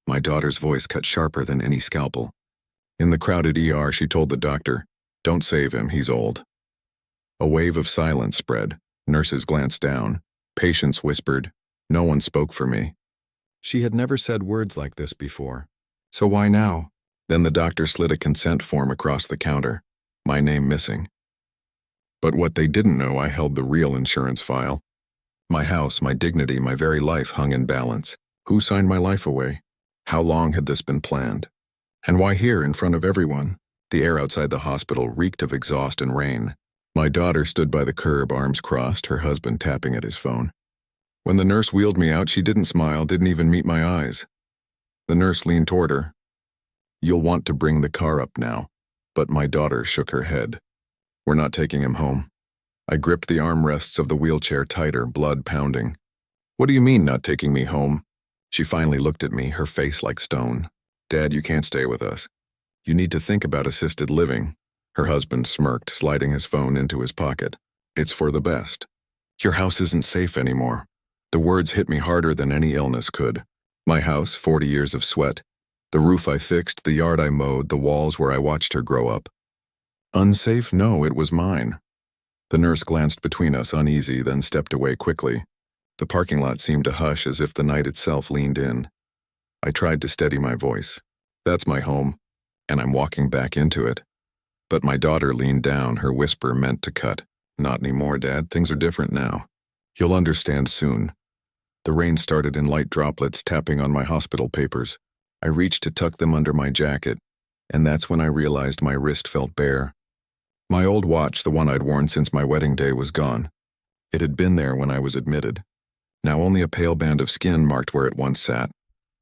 My daughter's voice cut sharper than any scalpel. In the crowded ER, she told the doctor, "Don't save him, he's old." A wave of silence spread. Nurses glanced down. Patients whispered. No one spoke for me. She had never said words like this before. So why now? Then the doctor slid a consent form across the counter. My name missing. But what they didn't know, I held the real insurance file. My house, my dignity, my very life hung in balance. Who signed my life away? How long had this been planned? And why here, in front of everyone? The air outside the hospital reeked of exhaust and rain. My daughter stood by the curb, arms crossed, her husband tapping at his phone. When the nurse wheeled me out, she didn't smile, didn't even meet my eyes. The nurse leaned toward her. "You'll want to bring the car up now." But my daughter shook her head. "We're not taking him home." I gripped the armrests of the wheelchair tighter, blood pounding. "What do you mean, not taking me home?" She finally looked at me, her face like stone. "Dad, you can't stay with us. You need to think about assisted living." Her husband smirked, sliding his phone into his pocket. "It's for the best. Your house isn't safe anymore." The words hit me harder than any illness could. My house, 40 years of sweat. The roof I fixed, the yard I mowed, the walls where I watched her grow up. Unsafe? No, it was mine. The nurse glanced between us, uneasy, then stepped away quickly. The parking lot seemed to hush as if the night itself leaned in. I tried to steady my voice. "That's my home, and I'm walking back into it." But my daughter leaned down, her whisper meant to cut. "Not anymore, Dad. Things are different now. You'll understand soon." The rain started in light droplets tapping on my hospital papers. I reached to tuck them under my jacket, and that's when I realized my wrist felt bare. My old watch, the one I'd worn since my wedding day, was gone. It had been there when I was admitted. Now only a pale band of skin marked where it once sat.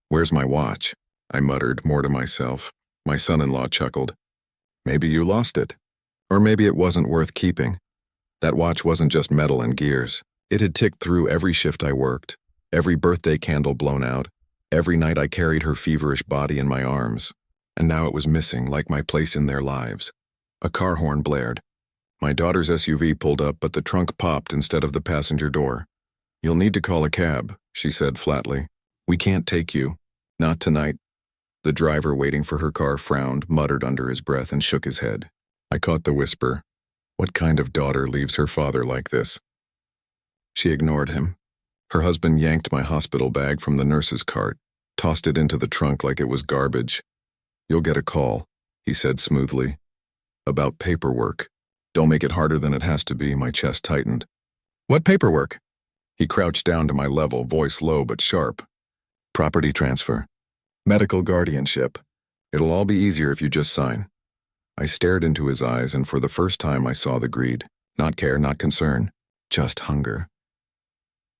"Where's my watch?" I muttered, more to myself. My son-in-law chuckled. "Maybe you lost it. Or maybe it wasn't worth keeping." That watch wasn't just metal and gears. It had ticked through every shift I worked, every birthday candle blown out, every night I carried her feverish body in my arms. And now it was missing, like my place in their lives. A car horn blared. My daughter's SUV pulled up, but the trunk popped instead of the passenger door. "You'll need to call a cab," she said flatly. "We can't take you. Not tonight." The driver waiting for her car frowned, muttered under his breath, and shook his head. I caught the whisper. What kind of daughter leaves her father like this? She ignored him. Her husband yanked my hospital bag from the nurse's cart, tossed it into the trunk like it was garbage. "You'll get a call," he said smoothly. "About paperwork. Don't make it harder than it has to be." My chest tightened. "What paperwork?" He crouched down to my level, voice low but sharp. "Property transfer. Medical guardianship. It'll all be easier if you just sign." I stared into his eyes, and for the first time I saw the greed. Not care, not concern. Just hunger.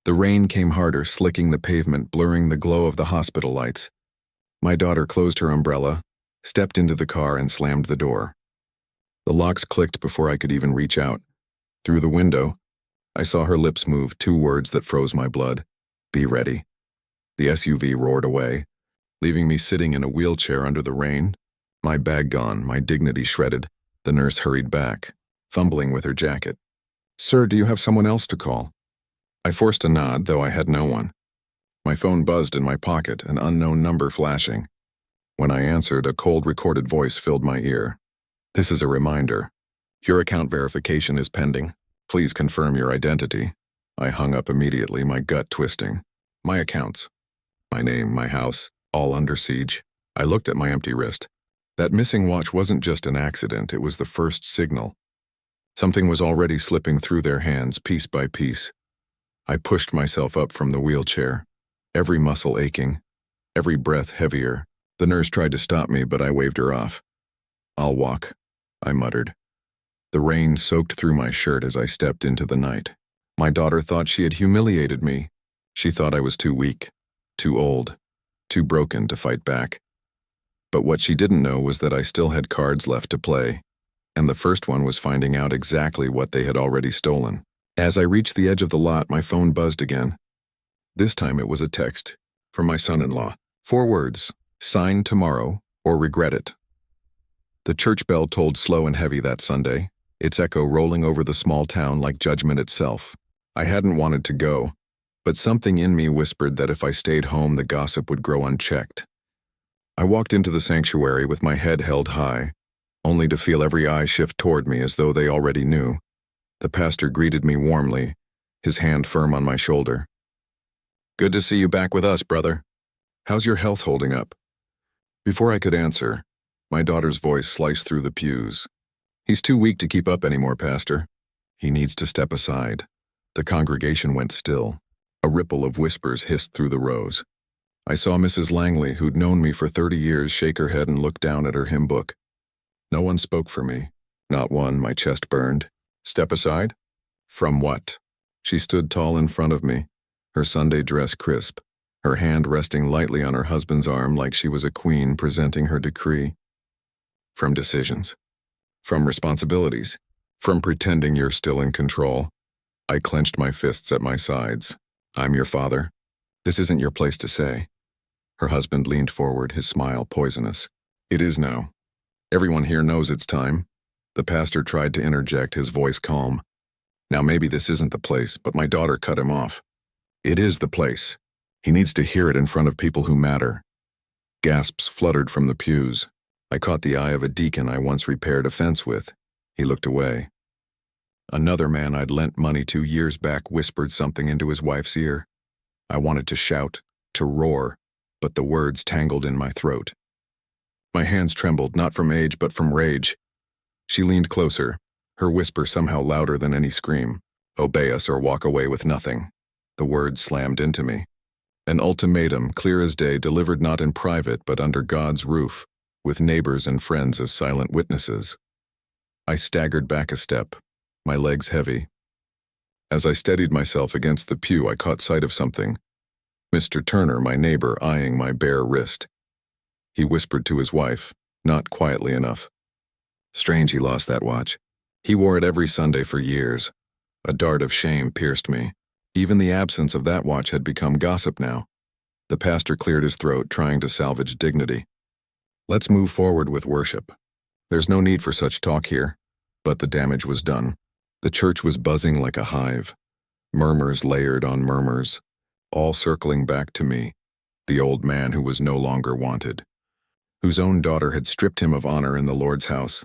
The rain came harder, slicking the pavement, blurring the glow of the hospital lights. My daughter closed her umbrella, stepped into the car, and slammed the door. The locks clicked before I could even reach out. Through the window, I saw her lips move, 2 words that froze my blood. "Be ready." The SUV roared away, leaving me sitting in a wheelchair under the rain. My bag gone, my dignity shredded. The nurse hurried back, fumbling with her jacket. "Sir, do you have someone else to call?" I forced a nod, though I had no one. My phone buzzed in my pocket, an unknown number flashing. When I answered, a cold recorded voice filled my ear. "This is a reminder. Your account verification is pending. Please confirm your identity." I hung up immediately, my gut twisting. My accounts. My name, my house, all under siege. I looked at my empty wrist. That missing watch wasn't just an accident, it was the first signal. Something was already slipping through their hands, piece by piece. I pushed myself up from the wheelchair, every muscle aching, every breath heavier. The nurse tried to stop me, but I waved her off. "I'll walk," I muttered. The rain soaked through my shirt as I stepped into the night. My daughter thought she had humiliated me. She thought I was too weak, too old, too broken to fight back. But what she didn't know was that I still had cards left to play, and the first one was finding out exactly what they had already stolen. As I reached the edge of the lot, my phone buzzed again. This time it was a text from my son-in-law. 4 words: "Sign tomorrow or regret it." The church bell tolled slow and heavy that Sunday, its echo rolling over the small town like judgment itself. I hadn't wanted to go, but something in me whispered that if I stayed home, the gossip would grow unchecked. I walked into the sanctuary with my head held high, only to feel every eye shift toward me as though they already knew. The pastor greeted me warmly, his hand firm on my shoulder. "Good to see you back with us, brother. How's your health holding up?" Before I could answer, my daughter's voice sliced through the pews. "He's too weak to keep up anymore, Pastor. He needs to step aside." The congregation went still. A ripple of whispers hissed through the rows. I saw Mrs. Langley, who'd known me for 30 years, shake her head and look down at her hymn book. No one spoke for me. Not one. My chest burned. "Step aside? From what?" She stood tall in front of me, her Sunday dress crisp, her hand resting lightly on her husband's arm like she was a queen presenting her decree. "From decisions. From responsibilities. From pretending you're still in control." I clenched my fists at my sides. "I'm your father. This isn't your place to say." Her husband leaned forward, his smile poisonous. "It is now. Everyone here knows it's time." The pastor tried to interject, his voice calm. "Now maybe this isn't the place," but my daughter cut him off. "It is the place. He needs to hear it in front of people who matter." Gasps fluttered from the pews. I caught the eye of a deacon I once repaired a fence with. He looked away. Another man I'd lent money to years back whispered something into his wife's ear. I wanted to shout, to roar, but the words tangled in my throat. My hands trembled, not from age but from rage. She leaned closer, her whisper somehow louder than any scream. "Obey us or walk away with nothing." The words slammed into me. An ultimatum, clear as day, delivered not in private but under God's roof, with neighbors and friends as silent witnesses. I staggered back a step, my legs heavy. As I steadied myself against the pew, I caught sight of something. Mr. Turner, my neighbor, eyeing my bare wrist. He whispered to his wife, not quietly enough. "Strange he lost that watch. He wore it every Sunday for years." A dart of shame pierced me. Even the absence of that watch had become gossip now. The pastor cleared his throat, trying to salvage dignity. "Let's move forward with worship. There's no need for such talk here." But the damage was done. The church was buzzing like a hive. Murmurs layered on murmurs, all circling back to me, the old man who was no longer wanted, whose own daughter had stripped him of honor in the Lord's house.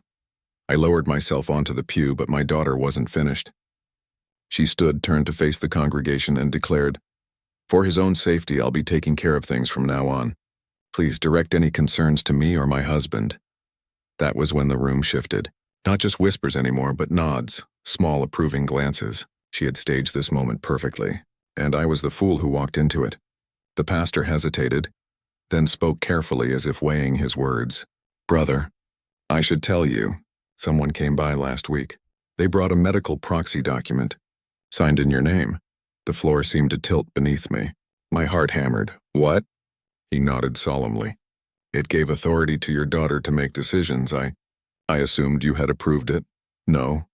I lowered myself onto the pew, but my daughter wasn't finished. She stood, turned to face the congregation, and declared, "For his own safety, I'll be taking care of things from now on. Please direct any concerns to me or my husband." That was when the room shifted. Not just whispers anymore, but nods, small approving glances. She had staged this moment perfectly, and I was the fool who walked into it. The pastor hesitated, then spoke carefully as if weighing his words. "Brother, I should tell you, someone came by last week. They brought a medical proxy document, signed in your name." The floor seemed to tilt beneath me. My heart hammered. "What?" He nodded solemnly. "It gave authority to your daughter to make decisions. I assumed you had approved it." "No."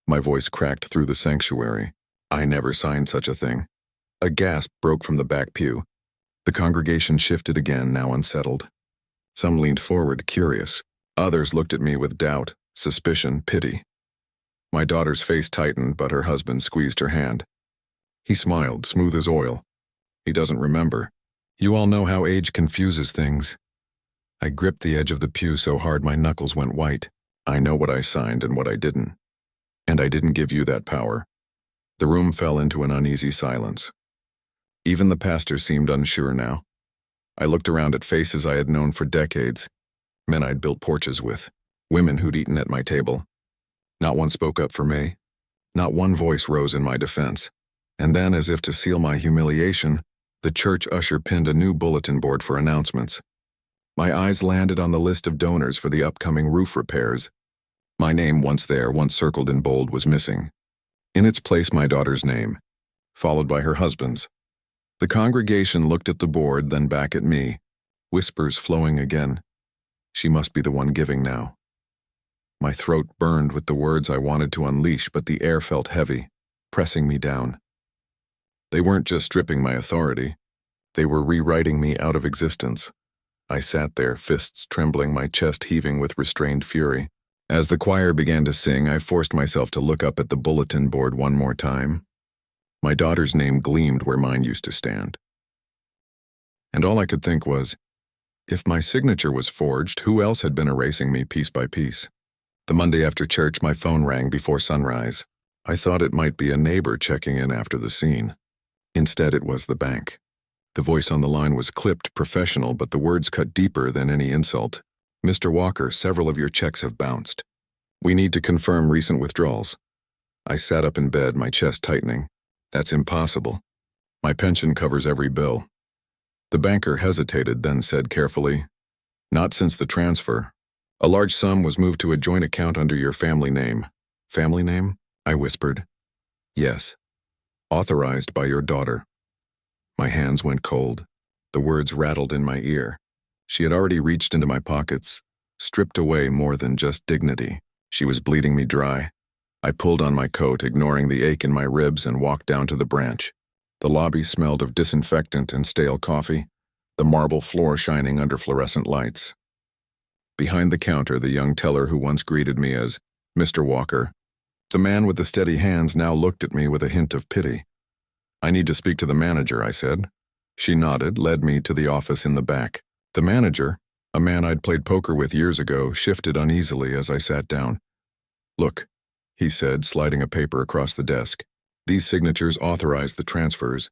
My voice cracked through the sanctuary. "I never signed such a thing." A gasp broke from the back pew. The congregation shifted again, now unsettled. Some leaned forward, curious. Others looked at me with doubt, suspicion, pity. My daughter's face tightened, but her husband squeezed her hand. He smiled, smooth as oil. "He doesn't remember. You all know how age confuses things." I gripped the edge of the pew so hard my knuckles went white. "I know what I signed and what I didn't. And I didn't give you that power." The room fell into an uneasy silence. Even the pastor seemed unsure now. I looked around at faces I had known for decades, men I'd built porches with, women who'd eaten at my table. Not one spoke up for me. Not one voice rose in my defense. And then, as if to seal my humiliation, the church usher pinned a new bulletin board for announcements. My eyes landed on the list of donors for the upcoming roof repairs. My name, once there, once circled in bold, was missing. In its place, my daughter's name, followed by her husband's. The congregation looked at the board, then back at me, whispers flowing again. She must be the one giving now. My throat burned with the words I wanted to unleash, but the air felt heavy, pressing me down. They weren't just stripping my authority. They were rewriting me out of existence. I sat there, fists trembling, my chest heaving with restrained fury. As the choir began to sing, I forced myself to look up at the bulletin board one more time. My daughter's name gleamed where mine used to stand. And all I could think was, If my signature was forged, who else had been erasing me piece by piece? The Monday after church, my phone rang before sunrise. I thought it might be a neighbor checking in after the scene. Instead, it was the bank. The voice on the line was clipped, professional, but the words cut deeper than any insult. Mr. Walker, several of your checks have bounced. We need to confirm recent withdrawals. I sat up in bed, my chest tightening. That's impossible. My pension covers every bill. The banker hesitated, then said carefully, Not since the transfer. A large sum was moved to a joint account under your family name. Family name? I whispered. Yes. Authorized by your daughter. My hands went cold. The words rattled in my ear. She had already reached into my pockets, stripped away more than just dignity. She was bleeding me dry. I pulled on my coat, ignoring the ache in my ribs, and walked down to the branch. The lobby smelled of disinfectant and stale coffee, the marble floor shining under fluorescent lights. Behind the counter, the young teller who once greeted me as Mr. Walker. The man with the steady hands now looked at me with a hint of pity. I need to speak to the manager, I said. She nodded, led me to the office in the back. The manager, a man I'd played poker with years ago, shifted uneasily as I sat down. Look, he said, sliding a paper across the desk. These signatures authorized the transfers.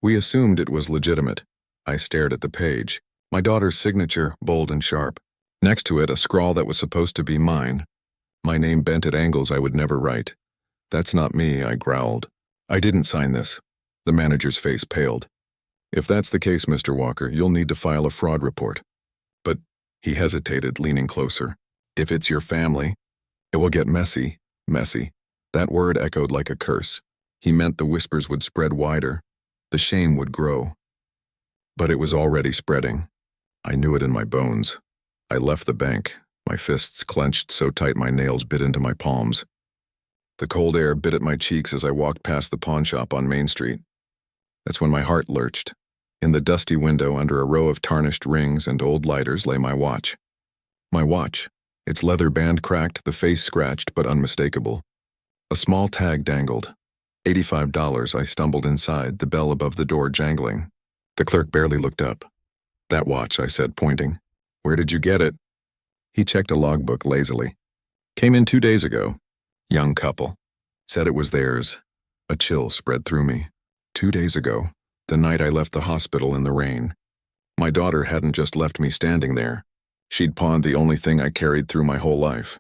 We assumed it was legitimate. I stared at the page. My daughter's signature, bold and sharp. Next to it, a scrawl that was supposed to be mine. My name bent at angles I would never write. That's not me, I growled. I didn't sign this. The manager's face paled. If that's the case, Mr. Walker, you'll need to file a fraud report. But, he hesitated, leaning closer. If it's your family, it will get messy. Messy. That word echoed like a curse. He meant the whispers would spread wider. The shame would grow. But it was already spreading. I knew it in my bones. I left the bank, my fists clenched so tight my nails bit into my palms. The cold air bit at my cheeks as I walked past the pawn shop on Main Street. That's when my heart lurched. In the dusty window, under a row of tarnished rings and old lighters, lay my watch. My watch, its leather band cracked, the face scratched but unmistakable. A small tag dangled. $85, I stumbled inside, the bell above the door jangling. The clerk barely looked up. That watch, I said, pointing. Where did you get it? He checked a logbook lazily. Came in 2 days ago. Young couple. Said it was theirs. A chill spread through me. 2 days ago, the night I left the hospital in the rain. My daughter hadn't just left me standing there. She'd pawned the only thing I carried through my whole life.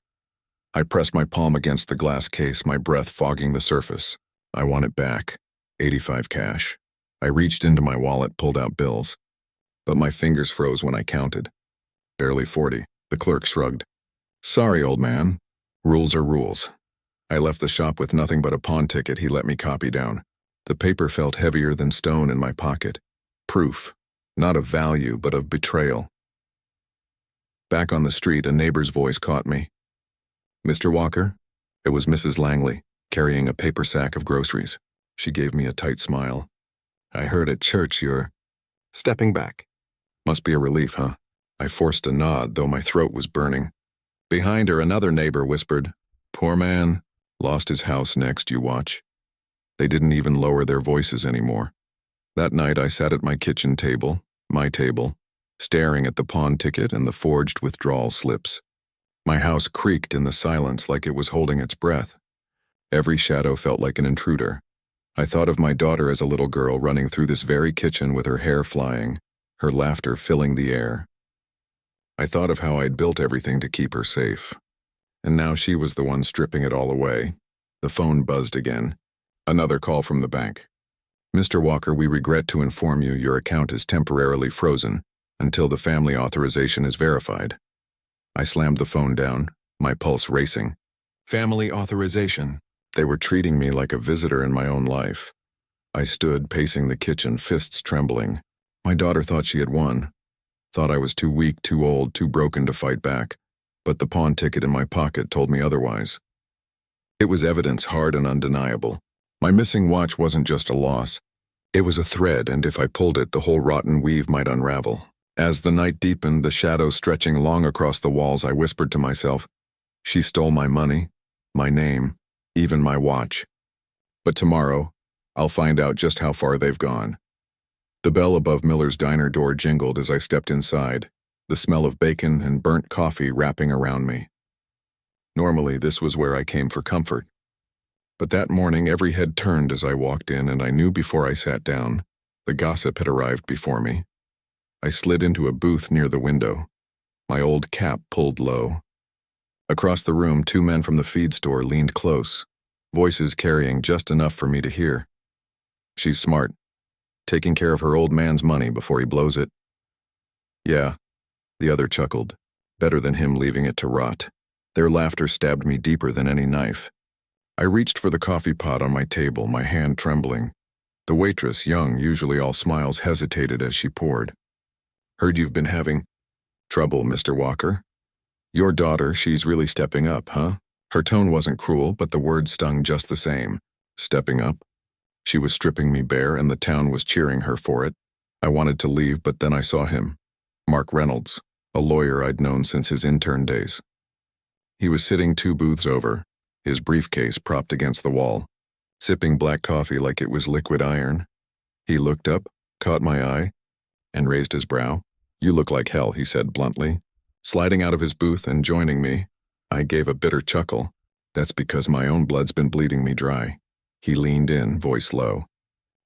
I pressed my palm against the glass case, my breath fogging the surface. I want it back. 85 cash. I reached into my wallet, pulled out bills. But my fingers froze when I counted. Barely 40. The clerk shrugged. Sorry, old man. Rules are rules. I left the shop with nothing but a pawn ticket he let me copy down. The paper felt heavier than stone in my pocket. Proof. Not of value, but of betrayal. Back on the street, a neighbor's voice caught me. Mr. Walker? It was Mrs. Langley, carrying a paper sack of groceries. She gave me a tight smile. I heard at church you're stepping back. Must be a relief, huh? I forced a nod, though my throat was burning. Behind her, another neighbor whispered, Poor man. Lost his house next, you watch. They didn't even lower their voices anymore. That night I sat at my kitchen table, my table, staring at the pawn ticket and the forged withdrawal slips. My house creaked in the silence like it was holding its breath. Every shadow felt like an intruder. I thought of my daughter as a little girl running through this very kitchen with her hair flying, her laughter filling the air. I thought of how I'd built everything to keep her safe. And now she was the one stripping it all away. The phone buzzed again. Another call from the bank. Mr. Walker, we regret to inform you your account is temporarily frozen until the family authorization is verified. I slammed the phone down, my pulse racing. Family authorization. They were treating me like a visitor in my own life. I stood, pacing the kitchen, fists trembling. My daughter thought she had won. Thought I was too weak, too old, too broken to fight back. But the pawn ticket in my pocket told me otherwise. It was evidence hard and undeniable. My missing watch wasn't just a loss. It was a thread, and if I pulled it, the whole rotten weave might unravel. As the night deepened, the shadows stretching long across the walls, I whispered to myself, she stole my money, my name, even my watch. But tomorrow, I'll find out just how far they've gone. The bell above Miller's diner door jingled as I stepped inside. the smell of bacon and burnt coffee wrapping around me. Normally, this was where I came for comfort. But that morning, every head turned as I walked in, and I knew before I sat down, the gossip had arrived before me. I slid into a booth near the window, my old cap pulled low. Across the room, 2 men from the feed store leaned close, voices carrying just enough for me to hear. She's smart, taking care of her old man's money before he blows it. Yeah, the other chuckled. Better than him leaving it to rot. Their laughter stabbed me deeper than any knife. I reached for the coffee pot on my table, my hand trembling. The waitress, young, usually all smiles, hesitated as she poured. Heard you've been having trouble, Mr. Walker. Your daughter, she's really stepping up, huh? Her tone wasn't cruel, but the words stung just the same. Stepping up? She was stripping me bare, and the town was cheering her for it. I wanted to leave, but then I saw him. Mark Reynolds, a lawyer I'd known since his intern days. He was sitting 2 booths over, his briefcase propped against the wall, sipping black coffee like it was liquid iron. He looked up, caught my eye, and raised his brow. You look like hell, he said bluntly. Sliding out of his booth and joining me, I gave a bitter chuckle. That's because my own blood's been bleeding me dry. He leaned in, voice low.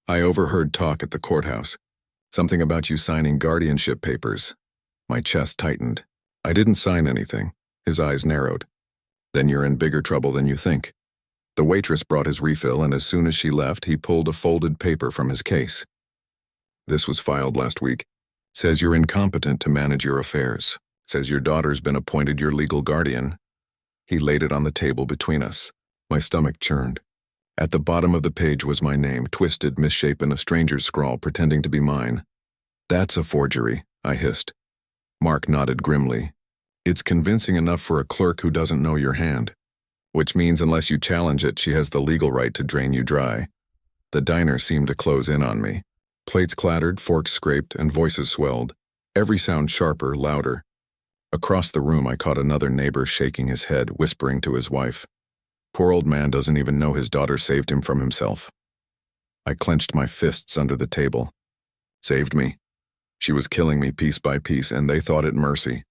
I overheard talk at the courthouse. Something about you signing guardianship papers. My chest tightened. I didn't sign anything. His eyes narrowed. Then you're in bigger trouble than you think. The waitress brought his refill, and as soon as she left, he pulled a folded paper from his case. This was filed last week. Says you're incompetent to manage your affairs. Says your daughter's been appointed your legal guardian. He laid it on the table between us. My stomach churned. At the bottom of the page was my name, twisted, misshapen, a stranger's scrawl pretending to be mine. That's a forgery, I hissed. Mark nodded grimly. It's convincing enough for a clerk who doesn't know your hand. Which means unless you challenge it, she has the legal right to drain you dry. The diner seemed to close in on me. Plates clattered, forks scraped, and voices swelled. Every sound sharper, louder. Across the room I caught another neighbor shaking his head, whispering to his wife. Poor old man doesn't even know his daughter saved him from himself. I clenched my fists under the table. Saved me. She was killing me piece by piece, and they thought it mercy.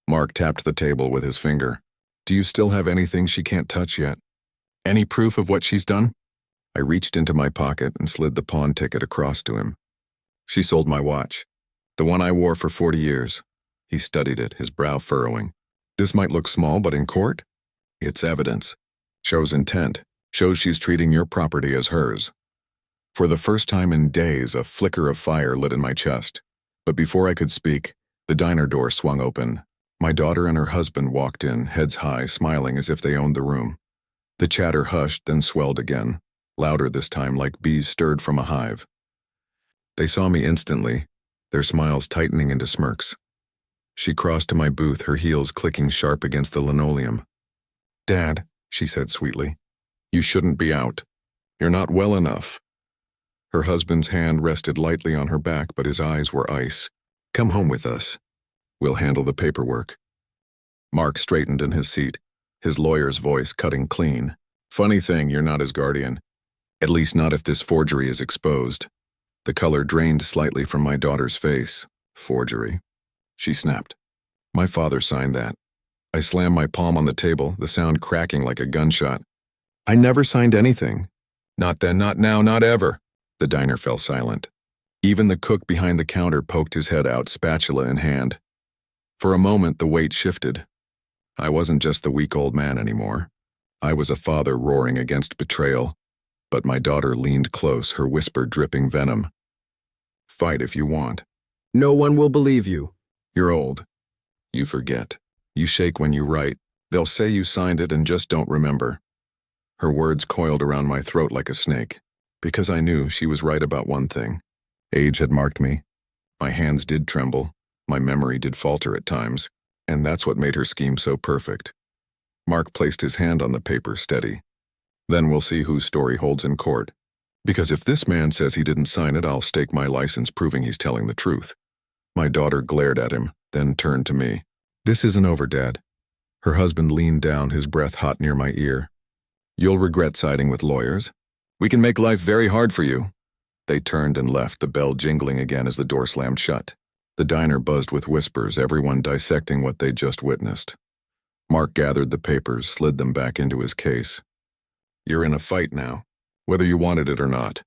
Mark tapped the table with his finger. Do you still have anything she can't touch yet? Any proof of what she's done? I reached into my pocket and slid the pawn ticket across to him. She sold my watch. The one I wore for 40 years. He studied it, his brow furrowing. This might look small, but in court? It's evidence. Shows intent. Shows she's treating your property as hers. For the first time in days, a flicker of fire lit in my chest. But before I could speak, the diner door swung open. My daughter and her husband walked in, heads high, smiling as if they owned the room. The chatter hushed, then swelled again, louder this time like bees stirred from a hive. They saw me instantly, their smiles tightening into smirks. She crossed to my booth, her heels clicking sharp against the linoleum. Dad, she said sweetly, you shouldn't be out. You're not well enough. Her husband's hand rested lightly on her back, but his eyes were ice. Come home with us. We'll handle the paperwork. Mark straightened in his seat, his lawyer's voice cutting clean. Funny thing, you're not his guardian. At least not if this forgery is exposed. The color drained slightly from my daughter's face. Forgery. She snapped. My father signed that. I slammed my palm on the table, the sound cracking like a gunshot. I never signed anything. Not then, not now, not ever. The diner fell silent. Even the cook behind the counter poked his head out, spatula in hand. For a moment, the weight shifted. I wasn't just the weak old man anymore. I was a father roaring against betrayal. But my daughter leaned close, her whisper dripping venom. Fight if you want. No one will believe you. You're old. You forget. You shake when you write. They'll say you signed it and just don't remember. Her words coiled around my throat like a snake, because I knew she was right about one thing. Age had marked me. My hands did tremble. My memory did falter at times, and that's what made her scheme so perfect. Mark placed his hand on the paper, steady. Then we'll see whose story holds in court. Because if this man says he didn't sign it, I'll stake my license proving he's telling the truth. My daughter glared at him, then turned to me. This isn't over, Dad. Her husband leaned down, his breath hot near my ear. You'll regret siding with lawyers. We can make life very hard for you. They turned and left, the bell jingling again as the door slammed shut. The diner buzzed with whispers, everyone dissecting what they'd just witnessed. Mark gathered the papers, slid them back into his case. "You're in a fight now, whether you wanted it or not."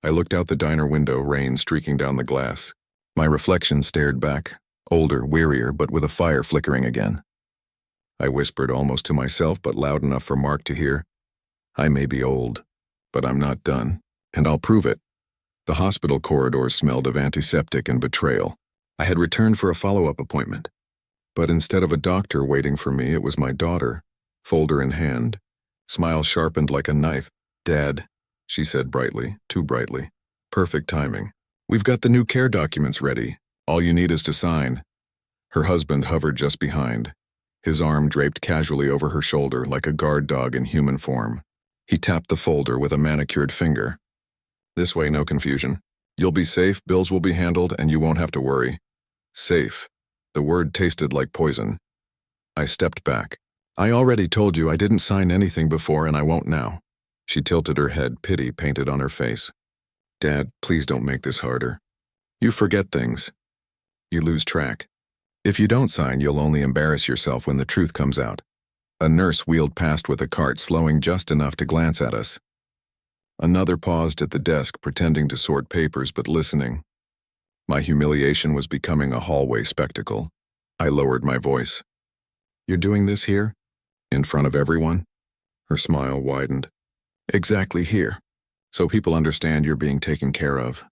I looked out the diner window, rain streaking down the glass. My reflection stared back, older, wearier, but with a fire flickering again. I whispered almost to myself, but loud enough for Mark to hear. "I may be old, but I'm not done, and I'll prove it." The hospital corridors smelled of antiseptic and betrayal. I had returned for a follow-up appointment. But instead of a doctor waiting for me, it was my daughter, folder in hand, smile sharpened like a knife. "Dad," she said brightly, too brightly. "Perfect timing. We've got the new care documents ready. All you need is to sign." Her husband hovered just behind, his arm draped casually over her shoulder like a guard dog in human form. He tapped the folder with a manicured finger. "This way, no confusion. You'll be safe, bills will be handled, and you won't have to worry." Safe. The word tasted like poison. I stepped back. "I already told you I didn't sign anything before and I won't now." She tilted her head, pity painted on her face. "Dad, please don't make this harder. You forget things. You lose track. If you don't sign, you'll only embarrass yourself when the truth comes out." A nurse wheeled past with a cart, slowing just enough to glance at us. Another paused at the desk, pretending to sort papers but listening. My humiliation was becoming a hallway spectacle. I lowered my voice. "You're doing this here? In front of everyone?" Her smile widened. "Exactly here. So people understand you're being taken care of."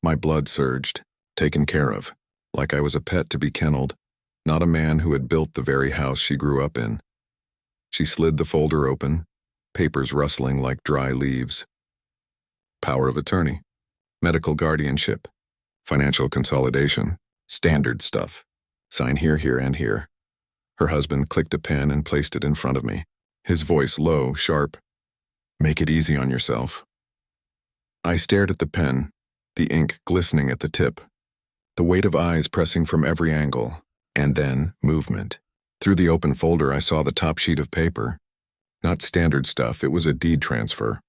My blood surged. Taken care of. Like I was a pet to be kenneled, not a man who had built the very house she grew up in. She slid the folder open, papers rustling like dry leaves. Power of attorney. Medical guardianship. Financial consolidation. Standard stuff. Sign here, here, and here. Her husband clicked a pen and placed it in front of me, his voice low, sharp. "Make it easy on yourself." I stared at the pen, the ink glistening at the tip, the weight of eyes pressing from every angle, and then movement. Through the open folder, I saw the top sheet of paper. Not standard stuff, it was a deed transfer.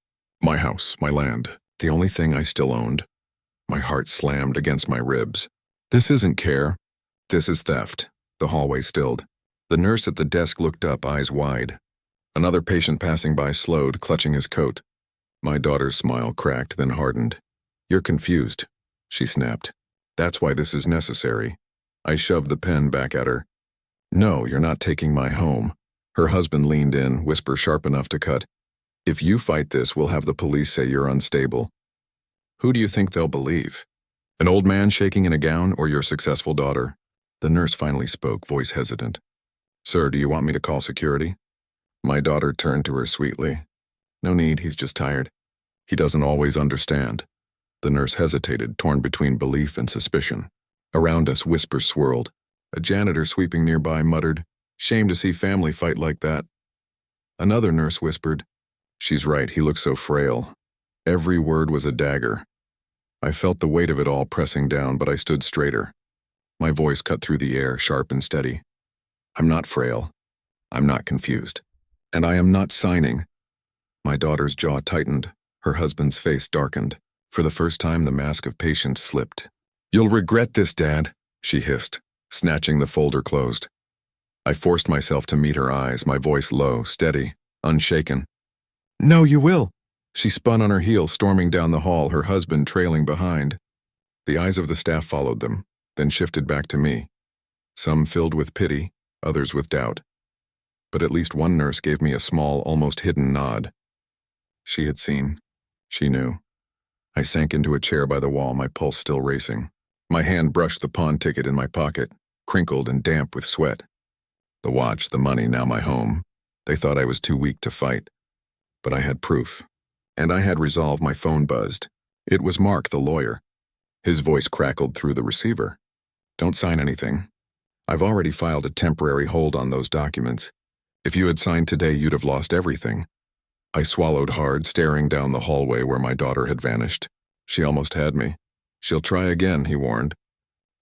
My house, my land, the only thing I still owned. My heart slammed against my ribs. This isn't care. This is theft. The hallway stilled. The nurse at the desk looked up, eyes wide. Another patient passing by slowed, clutching his coat. My daughter's smile cracked, then hardened. "You're confused," she snapped. "That's why this is necessary." I shoved the pen back at her. "No, you're not taking my home." Her husband leaned in, whisper sharp enough to cut. "If you fight this, we'll have the police say you're unstable." Who do you think they'll believe? An old man shaking in a gown or your successful daughter? The nurse finally spoke, voice hesitant. "Sir, do you want me to call security?" My daughter turned to her sweetly. "No need, he's just tired. He doesn't always understand." The nurse hesitated, torn between belief and suspicion. Around us, whispers swirled. A janitor sweeping nearby muttered, "Shame to see family fight like that." Another nurse whispered, "She's right, he looks so frail." Every word was a dagger. I felt the weight of it all pressing down, but I stood straighter. My voice cut through the air, sharp and steady. "I'm not frail. I'm not confused. And I am not signing." My daughter's jaw tightened. Her husband's face darkened. For the first time, the mask of patience slipped. "You'll regret this, Dad," she hissed, snatching the folder closed. I forced myself to meet her eyes, my voice low, steady, unshaken. "No, you will." She spun on her heel, storming down the hall, her husband trailing behind. The eyes of the staff followed them, then shifted back to me. Some filled with pity, others with doubt. But at least one nurse gave me a small, almost hidden nod. She had seen. She knew. I sank into a chair by the wall, my pulse still racing. My hand brushed the pawn ticket in my pocket, crinkled and damp with sweat. The watch, the money, now my home. They thought I was too weak to fight. But I had proof. And I had resolve. My phone buzzed. It was Mark, the lawyer. His voice crackled through the receiver. "Don't sign anything. I've already filed a temporary hold on those documents. If you had signed today, you'd have lost everything." I swallowed hard, staring down the hallway where my daughter had vanished. She almost had me. "She'll try again," he warned.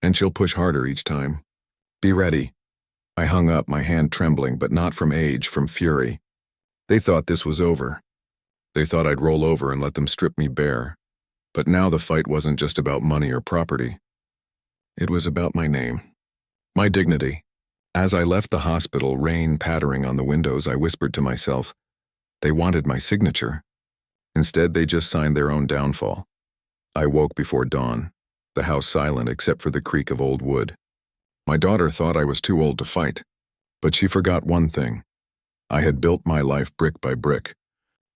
"And she'll push harder each time. Be ready." I hung up, my hand trembling, but not from age, from fury. They thought this was over. They thought I'd roll over and let them strip me bare. But now the fight wasn't just about money or property. It was about my name. My dignity. As I left the hospital, rain pattering on the windows, I whispered to myself, they wanted my signature. Instead, they just signed their own downfall. I woke before dawn, the house silent except for the creak of old wood. My daughter thought I was too old to fight, but she forgot one thing. I had built my life brick by brick,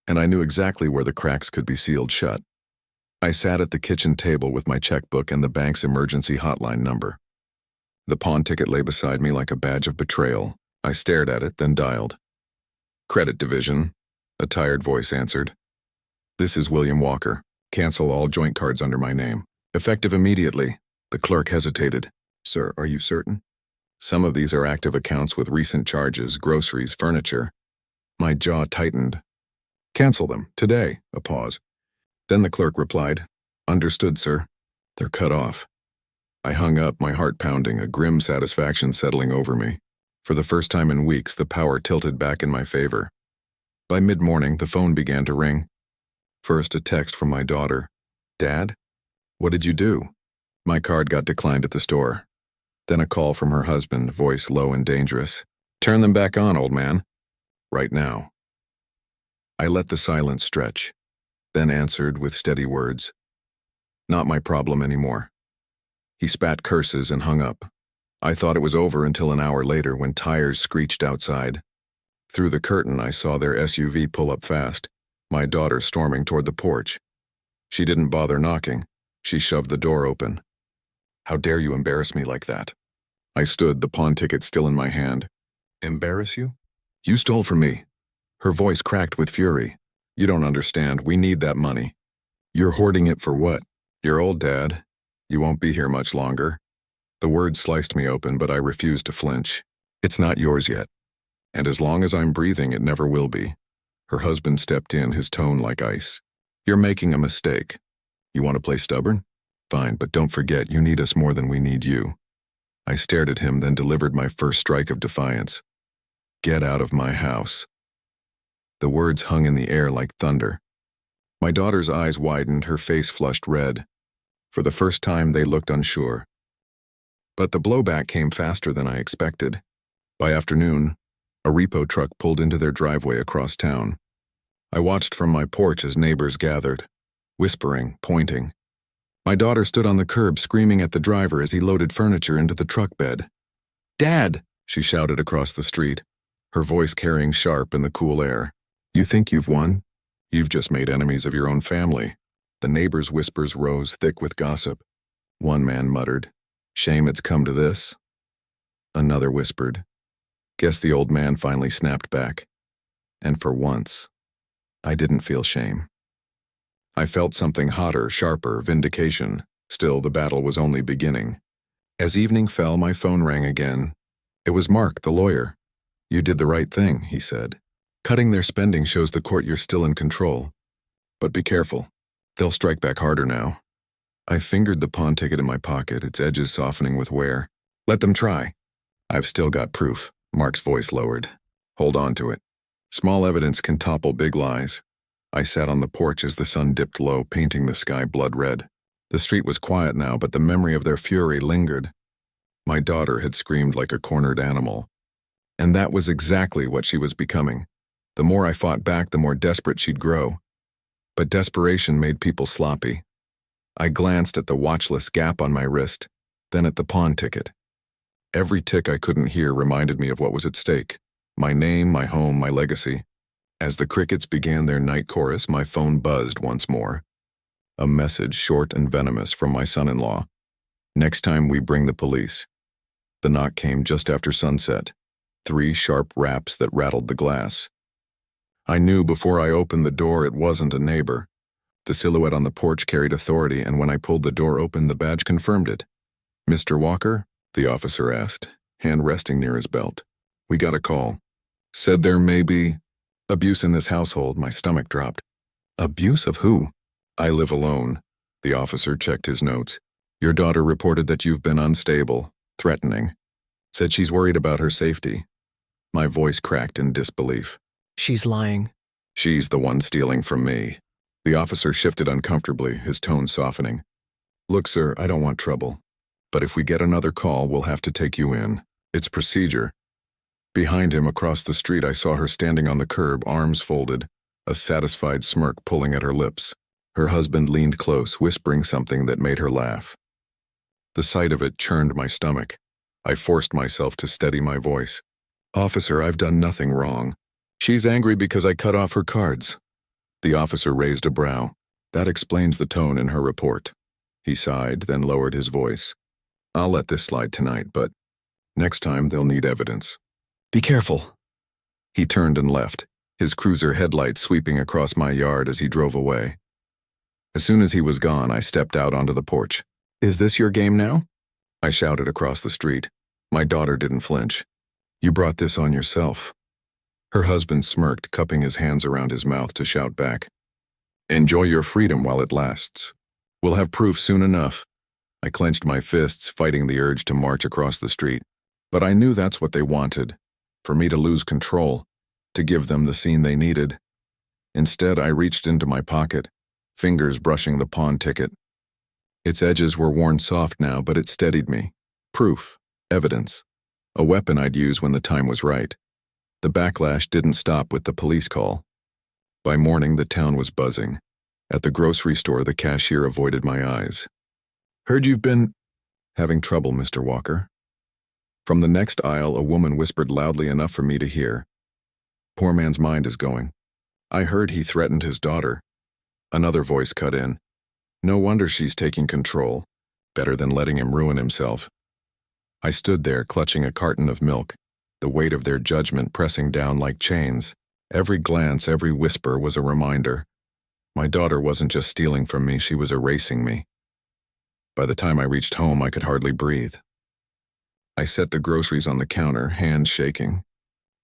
and I knew exactly where the cracks could be sealed shut. I sat at the kitchen table with my checkbook and the bank's emergency hotline number. The pawn ticket lay beside me like a badge of betrayal. I stared at it, then dialed. Credit division, a tired voice answered. This is William Walker. Cancel all joint cards under my name. Effective immediately. The clerk hesitated. Sir, are you certain? Some of these are active accounts with recent charges, groceries, furniture. My jaw tightened. Cancel them, today. A pause. Then the clerk replied, Understood, sir. They're cut off. I hung up, my heart pounding, a grim satisfaction settling over me. For the first time in weeks, the power tilted back in my favor. By mid-morning, the phone began to ring. First, a text from my daughter. Dad? What did you do? My card got declined at the store. Then a call from her husband, voice low and dangerous. Turn them back on, old man. Right now. I let the silence stretch, then answered with steady words. Not my problem anymore. He spat curses and hung up. I thought it was over until an hour later when tires screeched outside. Through the curtain, I saw their SUV pull up fast, my daughter storming toward the porch. She didn't bother knocking. She shoved the door open. How dare you embarrass me like that? I stood, the pawn ticket still in my hand. Embarrass you? You stole from me. Her voice cracked with fury. You don't understand. We need that money. You're hoarding it for what? Your old dad. You won't be here much longer. The words sliced me open, but I refused to flinch. It's not yours yet. And as long as I'm breathing, it never will be. Her husband stepped in, his tone like ice. You're making a mistake. You want to play stubborn? Fine, but don't forget, you need us more than we need you. I stared at him, then delivered my first strike of defiance. Get out of my house. The words hung in the air like thunder. My daughter's eyes widened, her face flushed red. For the first time, they looked unsure. But the blowback came faster than I expected. By afternoon, a repo truck pulled into their driveway across town. I watched from my porch as neighbors gathered, whispering, pointing. My daughter stood on the curb screaming at the driver as he loaded furniture into the truck bed. Dad, she shouted across the street, her voice carrying sharp in the cool air. You think you've won? You've just made enemies of your own family. The neighbors' whispers rose thick with gossip. One man muttered, Shame it's come to this. Another whispered, Guess the old man finally snapped back. And for once, I didn't feel shame. I felt something hotter, sharper, vindication. Still, the battle was only beginning. As evening fell, my phone rang again. It was Mark, the lawyer. You did the right thing, he said. Cutting their spending shows the court you're still in control. But be careful. They'll strike back harder now. I fingered the pawn ticket in my pocket, its edges softening with wear. Let them try. I've still got proof. Mark's voice lowered. Hold on to it. Small evidence can topple big lies. I sat on the porch as the sun dipped low, painting the sky blood red. The street was quiet now, but the memory of their fury lingered. My daughter had screamed like a cornered animal. And that was exactly what she was becoming. The more I fought back, the more desperate she'd grow. But desperation made people sloppy. I glanced at the watchless gap on my wrist, then at the pawn ticket. Every tick I couldn't hear reminded me of what was at stake. My name, my home, my legacy. As the crickets began their night chorus, my phone buzzed once more. A message, short and venomous, from my son-in-law. Next time we bring the police. The knock came just after sunset. 3 sharp raps that rattled the glass. I knew before I opened the door it wasn't a neighbor. The silhouette on the porch carried authority, and when I pulled the door open, the badge confirmed it. Mr. Walker? The officer asked, hand resting near his belt. We got a call. Said there may be abuse in this household. My stomach dropped. Abuse of who? I live alone. The officer checked his notes. Your daughter reported that you've been unstable, threatening. Said she's worried about her safety. My voice cracked in disbelief. She's lying. She's the one stealing from me. The officer shifted uncomfortably, his tone softening. Look, sir, I don't want trouble. But if we get another call, we'll have to take you in. It's procedure. Behind him, across the street, I saw her standing on the curb, arms folded, a satisfied smirk pulling at her lips. Her husband leaned close, whispering something that made her laugh. The sight of it churned my stomach. I forced myself to steady my voice. "Officer, I've done nothing wrong. She's angry because I cut off her cards." The officer raised a brow. "That explains the tone in her report." He sighed, then lowered his voice. "I'll let this slide tonight, but next time they'll need evidence. Be careful." He turned and left, his cruiser headlights sweeping across my yard as he drove away. As soon as he was gone, I stepped out onto the porch. "Is this your game now?" I shouted across the street. My daughter didn't flinch. "You brought this on yourself." Her husband smirked, cupping his hands around his mouth to shout back. "Enjoy your freedom while it lasts. We'll have proof soon enough." I clenched my fists, fighting the urge to march across the street. But I knew that's what they wanted, for me to lose control, to give them the scene they needed. Instead, I reached into my pocket, fingers brushing the pawn ticket. Its edges were worn soft now, but it steadied me. Proof, evidence, a weapon I'd use when the time was right. The backlash didn't stop with the police call. By morning, the town was buzzing. At the grocery store, the cashier avoided my eyes. "Heard you've been having trouble, Mr. Walker." From the next aisle, a woman whispered loudly enough for me to hear. "Poor man's mind is going. I heard he threatened his daughter." Another voice cut in. "No wonder she's taking control. Better than letting him ruin himself." I stood there, clutching a carton of milk, the weight of their judgment pressing down like chains. Every glance, every whisper was a reminder. My daughter wasn't just stealing from me, she was erasing me. By the time I reached home, I could hardly breathe. I set the groceries on the counter, hands shaking.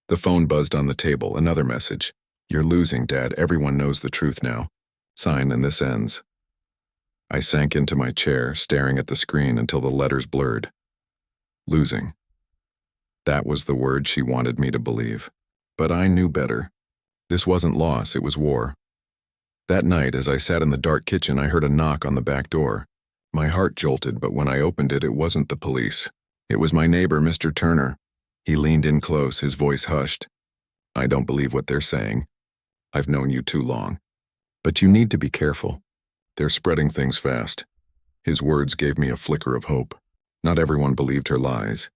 The phone buzzed on the table, another message. "You're losing, Dad. Everyone knows the truth now. Sign and this ends." I sank into my chair, staring at the screen until the letters blurred. Losing. That was the word she wanted me to believe. But I knew better. This wasn't loss, it was war. That night, as I sat in the dark kitchen, I heard a knock on the back door. My heart jolted, but when I opened it, it wasn't the police. It was my neighbor, Mr. Turner. He leaned in close, his voice hushed. "I don't believe what they're saying. I've known you too long. But you need to be careful. They're spreading things fast." His words gave me a flicker of hope. Not everyone believed her lies.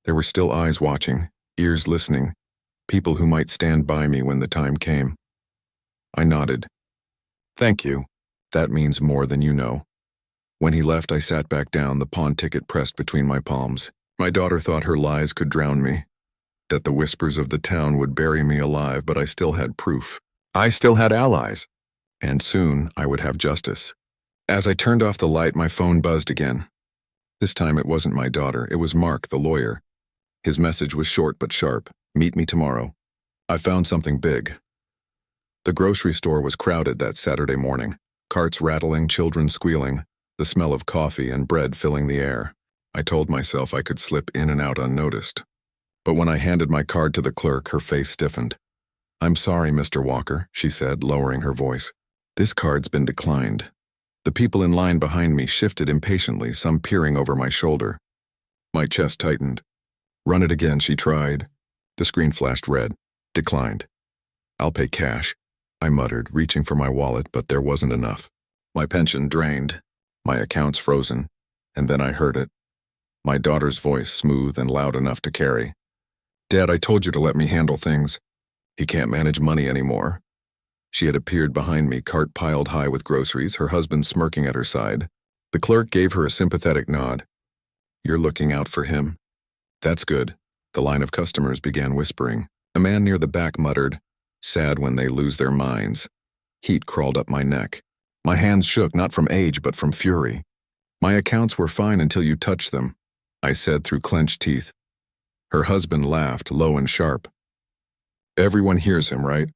There were still eyes watching, ears listening, people who might stand by me when the time came. I nodded. "Thank you. That means more than you know." When he left, I sat back down, the pawn ticket pressed between my palms. My daughter thought her lies could drown me, that the whispers of the town would bury me alive, but I still had proof. I still had allies. And soon, I would have justice. As I turned off the light, my phone buzzed again. This time it wasn't my daughter, it was Mark, the lawyer. His message was short but sharp. "Meet me tomorrow. I found something big." The grocery store was crowded that Saturday morning. Carts rattling, children squealing, the smell of coffee and bread filling the air. I told myself I could slip in and out unnoticed. But when I handed my card to the clerk, her face stiffened. "I'm sorry, Mr. Walker," she said, lowering her voice. "This card's been declined." The people in line behind me shifted impatiently, some peering over my shoulder. My chest tightened. "Run it again," she tried. The screen flashed red. "Declined." "I'll pay cash," I muttered, reaching for my wallet, but there wasn't enough. My pension drained, my accounts frozen, and then I heard it. My daughter's voice, smooth and loud enough to carry. "Dad, I told you to let me handle things. He can't manage money anymore." She had appeared behind me, cart piled high with groceries, her husband smirking at her side. The clerk gave her a sympathetic nod. "You're looking out for him." "That's good." The line of customers began whispering. A man near the back muttered, "Sad when they lose their minds." Heat crawled up my neck. My hands shook, not from age, but from fury. "My accounts were fine until you touched them," I said through clenched teeth. Her husband laughed, low and sharp. "Everyone hears him, right?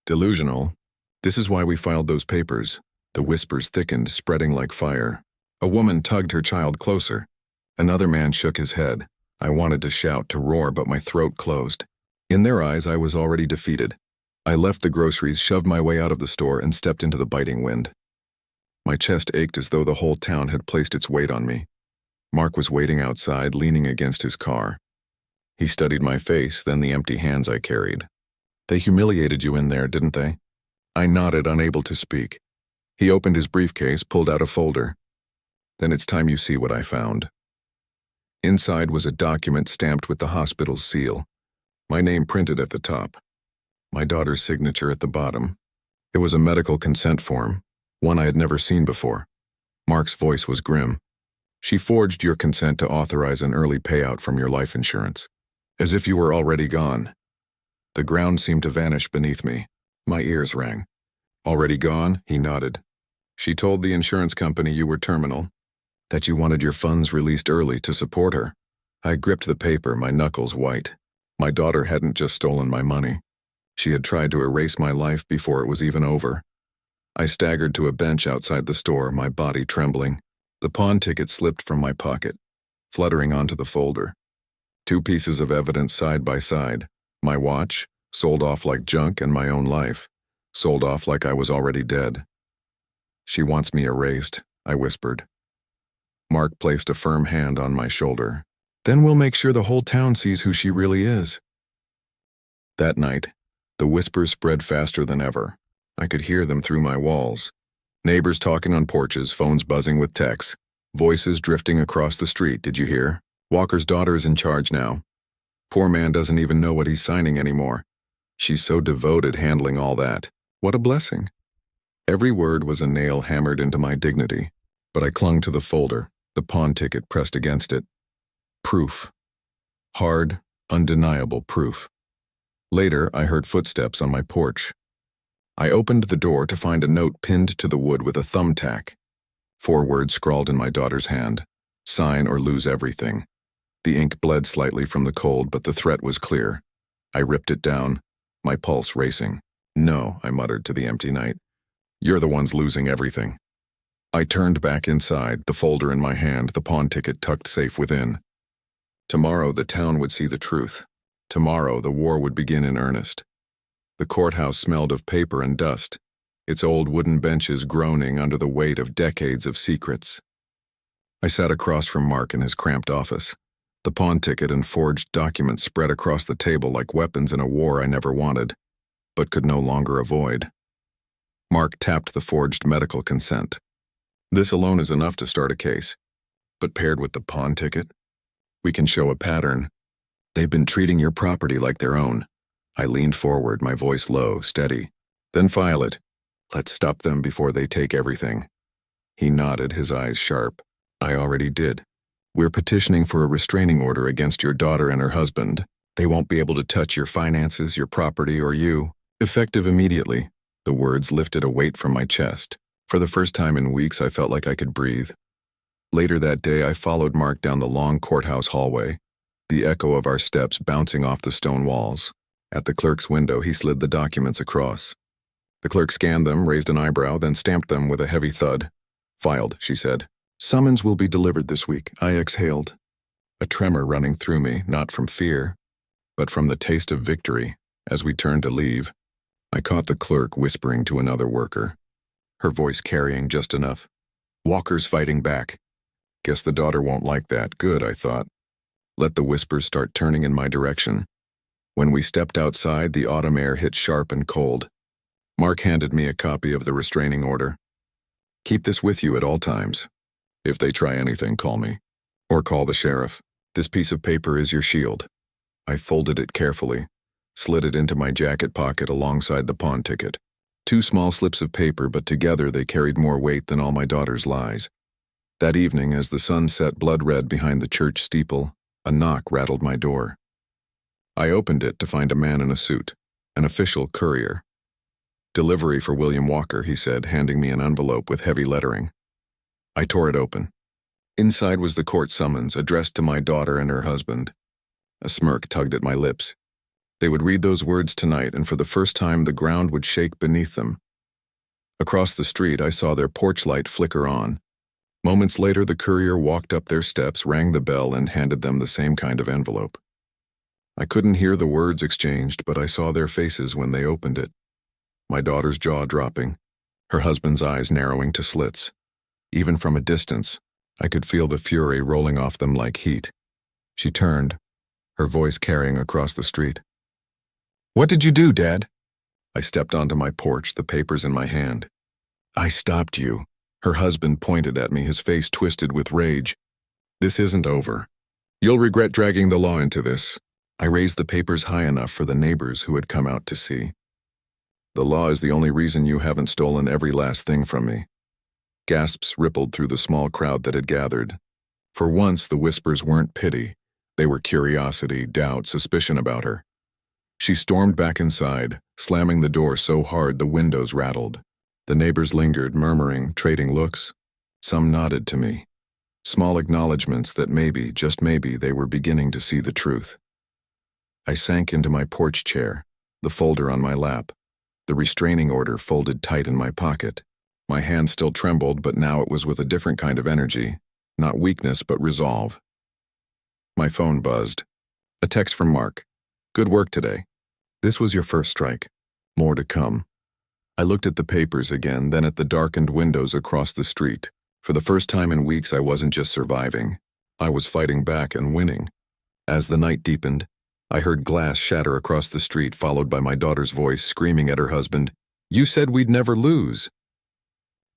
Delusional. This is why we filed those papers." The whispers thickened, spreading like fire. A woman tugged her child closer. Another man shook his head. I wanted to shout, to roar, but my throat closed. In their eyes, I was already defeated. I left the groceries, shoved my way out of the store, and stepped into the biting wind. My chest ached as though the whole town had placed its weight on me. Mark was waiting outside, leaning against his car. He studied my face, then the empty hands I carried. They humiliated you in there, didn't they? I nodded, unable to speak. He opened his briefcase, pulled out a folder. Then it's time you see what I found. Inside was a document stamped with the hospital's seal. My name printed at the top. My daughter's signature at the bottom. It was a medical consent form, one I had never seen before. Mark's voice was grim. She forged your consent to authorize an early payout from your life insurance, as if you were already gone. The ground seemed to vanish beneath me. My ears rang. Already gone? He nodded. She told the insurance company you were terminal, that you wanted your funds released early to support her. I gripped the paper, my knuckles white. My daughter hadn't just stolen my money. She had tried to erase my life before it was even over. I staggered to a bench outside the store, my body trembling. The pawn ticket slipped from my pocket, fluttering onto the folder. 2 pieces of evidence side by side. My watch, sold off like junk, and my own life, sold off like I was already dead. She wants me erased, I whispered. Mark placed a firm hand on my shoulder. Then we'll make sure the whole town sees who she really is. That night, the whispers spread faster than ever. I could hear them through my walls. Neighbors talking on porches, phones buzzing with texts, voices drifting across the street. Did you hear? Walker's daughter is in charge now. Poor man doesn't even know what he's signing anymore. She's so devoted handling all that. What a blessing. Every word was a nail hammered into my dignity, but I clung to the folder, the pawn ticket pressed against it. Proof. Hard, undeniable proof. Later, I heard footsteps on my porch. I opened the door to find a note pinned to the wood with a thumbtack. 4 words scrawled in my daughter's hand. Sign or lose everything. The ink bled slightly from the cold, but the threat was clear. I ripped it down, my pulse racing. No, I muttered to the empty night. You're the ones losing everything. I turned back inside, the folder in my hand, the pawn ticket tucked safe within. Tomorrow the town would see the truth. Tomorrow the war would begin in earnest. The courthouse smelled of paper and dust, its old wooden benches groaning under the weight of decades of secrets. I sat across from Mark in his cramped office. The pawn ticket and forged documents spread across the table like weapons in a war I never wanted, but could no longer avoid. Mark tapped the forged medical consent. This alone is enough to start a case, but paired with the pawn ticket, we can show a pattern. They've been treating your property like their own. I leaned forward, my voice low, steady. Then file it. Let's stop them before they take everything. He nodded, his eyes sharp. I already did. We're petitioning for a restraining order against your daughter and her husband. They won't be able to touch your finances, your property, or you. Effective immediately. The words lifted a weight from my chest. For the first time in weeks, I felt like I could breathe. Later that day, I followed Mark down the long courthouse hallway, the echo of our steps bouncing off the stone walls. At the clerk's window, he slid the documents across. The clerk scanned them, raised an eyebrow, then stamped them with a heavy thud. Filed, she said. Summons will be delivered this week. I exhaled. A tremor running through me, not from fear, but from the taste of victory. As we turned to leave, I caught the clerk whispering to another worker, her voice carrying just enough. Walker's fighting back. Guess the daughter won't like that. Good, I thought. Let the whispers start turning in my direction. When we stepped outside, the autumn air hit sharp and cold. Mark handed me a copy of the restraining order. Keep this with you at all times. If they try anything, call me. Or call the sheriff. This piece of paper is your shield. I folded it carefully, slid it into my jacket pocket alongside the pawn ticket. 2 small slips of paper, but together they carried more weight than all my daughter's lies. That evening, as the sun set blood-red behind the church steeple, a knock rattled my door. I opened it to find a man in a suit, an official courier. Delivery for William Walker, he said, handing me an envelope with heavy lettering. I tore it open. Inside was the court summons, addressed to my daughter and her husband. A smirk tugged at my lips. They would read those words tonight, and for the first time the ground would shake beneath them. Across the street, I saw their porch light flicker on. Moments later, the courier walked up their steps, rang the bell, and handed them the same kind of envelope. I couldn't hear the words exchanged, but I saw their faces when they opened it. My daughter's jaw dropping, her husband's eyes narrowing to slits. Even from a distance, I could feel the fury rolling off them like heat. She turned, her voice carrying across the street. "What did you do, Dad?" I stepped onto my porch, the papers in my hand. "I stopped you." Her husband pointed at me, his face twisted with rage. "This isn't over. You'll regret dragging the law into this." I raised the papers high enough for the neighbors who had come out to see. "The law is the only reason you haven't stolen every last thing from me." Gasps rippled through the small crowd that had gathered. For once, the whispers weren't pity. They were curiosity, doubt, suspicion about her. She stormed back inside, slamming the door so hard the windows rattled. The neighbors lingered, murmuring, trading looks. Some nodded to me. Small acknowledgments that maybe, just maybe, they were beginning to see the truth. I sank into my porch chair, the folder on my lap, the restraining order folded tight in my pocket. My hand still trembled, but now it was with a different kind of energy. Not weakness, but resolve. My phone buzzed. A text from Mark. "Good work today. This was your first strike. More to come." I looked at the papers again, then at the darkened windows across the street. For the first time in weeks, I wasn't just surviving. I was fighting back and winning. As the night deepened, I heard glass shatter across the street, followed by my daughter's voice screaming at her husband, "You said we'd never lose."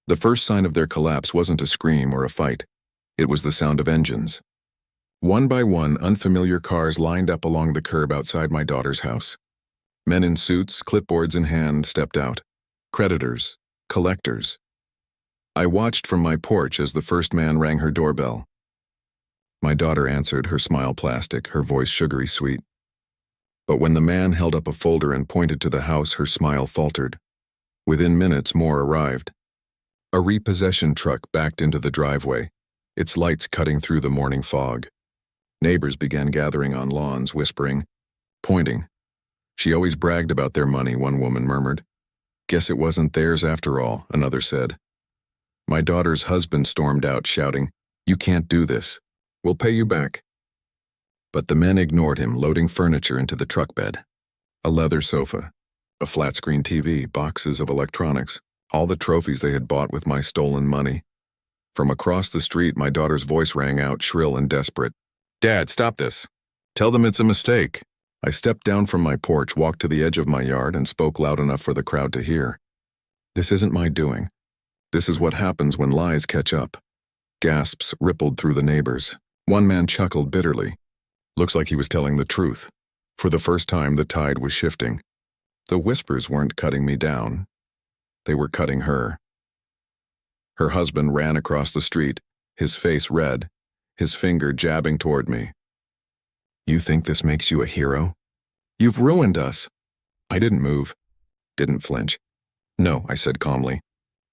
The first sign of their collapse wasn't a scream or a fight. It was the sound of engines. One by one, unfamiliar cars lined up along the curb outside my daughter's house. Men in suits, clipboards in hand, stepped out. Creditors, collectors. I watched from my porch as the first man rang her doorbell. My daughter answered, her smile plastic, her voice sugary sweet. But when the man held up a folder and pointed to the house, her smile faltered. Within minutes, more arrived. A repossession truck backed into the driveway, its lights cutting through the morning fog. Neighbors began gathering on lawns, whispering, pointing. "She always bragged about their money," one woman murmured. "Guess it wasn't theirs after all," another said. My daughter's husband stormed out, shouting, "You can't do this. We'll pay you back." But the men ignored him, loading furniture into the truck bed. A leather sofa, a flat-screen TV, boxes of electronics, all the trophies they had bought with my stolen money. From across the street, my daughter's voice rang out, shrill and desperate. "Dad, stop this. Tell them it's a mistake." I stepped down from my porch, walked to the edge of my yard, and spoke loud enough for the crowd to hear. "This isn't my doing. This is what happens when lies catch up." Gasps rippled through the neighbors. One man chuckled bitterly. Looks like he was telling the truth. For the first time, the tide was shifting. The whispers weren't cutting me down. They were cutting her. Her husband ran across the street, his face red, his finger jabbing toward me. "You think this makes you a hero? You've ruined us." I didn't move, didn't flinch. "No," I said calmly.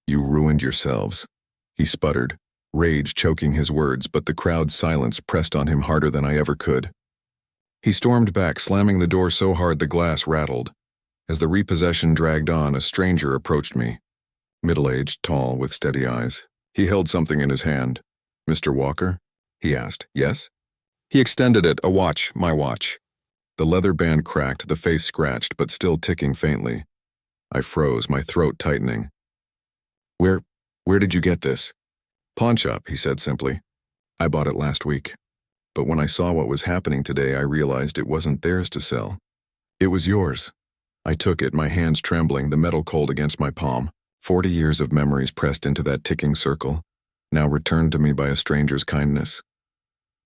"You ruined yourselves." He sputtered, rage choking his words, but the crowd's silence pressed on him harder than I ever could. He stormed back, slamming the door so hard the glass rattled. As the repossession dragged on, a stranger approached me. Middle-aged, tall, with steady eyes. He held something in his hand. "Mr. Walker?" he asked. "Yes?" He extended it, a watch, my watch. The leather band cracked, the face scratched, but still ticking faintly. I froze, my throat tightening. Where did you get this?" "Pawn shop," he said simply. "I bought it last week. But when I saw what was happening today, I realized it wasn't theirs to sell. It was yours." I took it, my hands trembling, the metal cold against my palm. 40 years of memories pressed into that ticking circle, now returned to me by a stranger's kindness.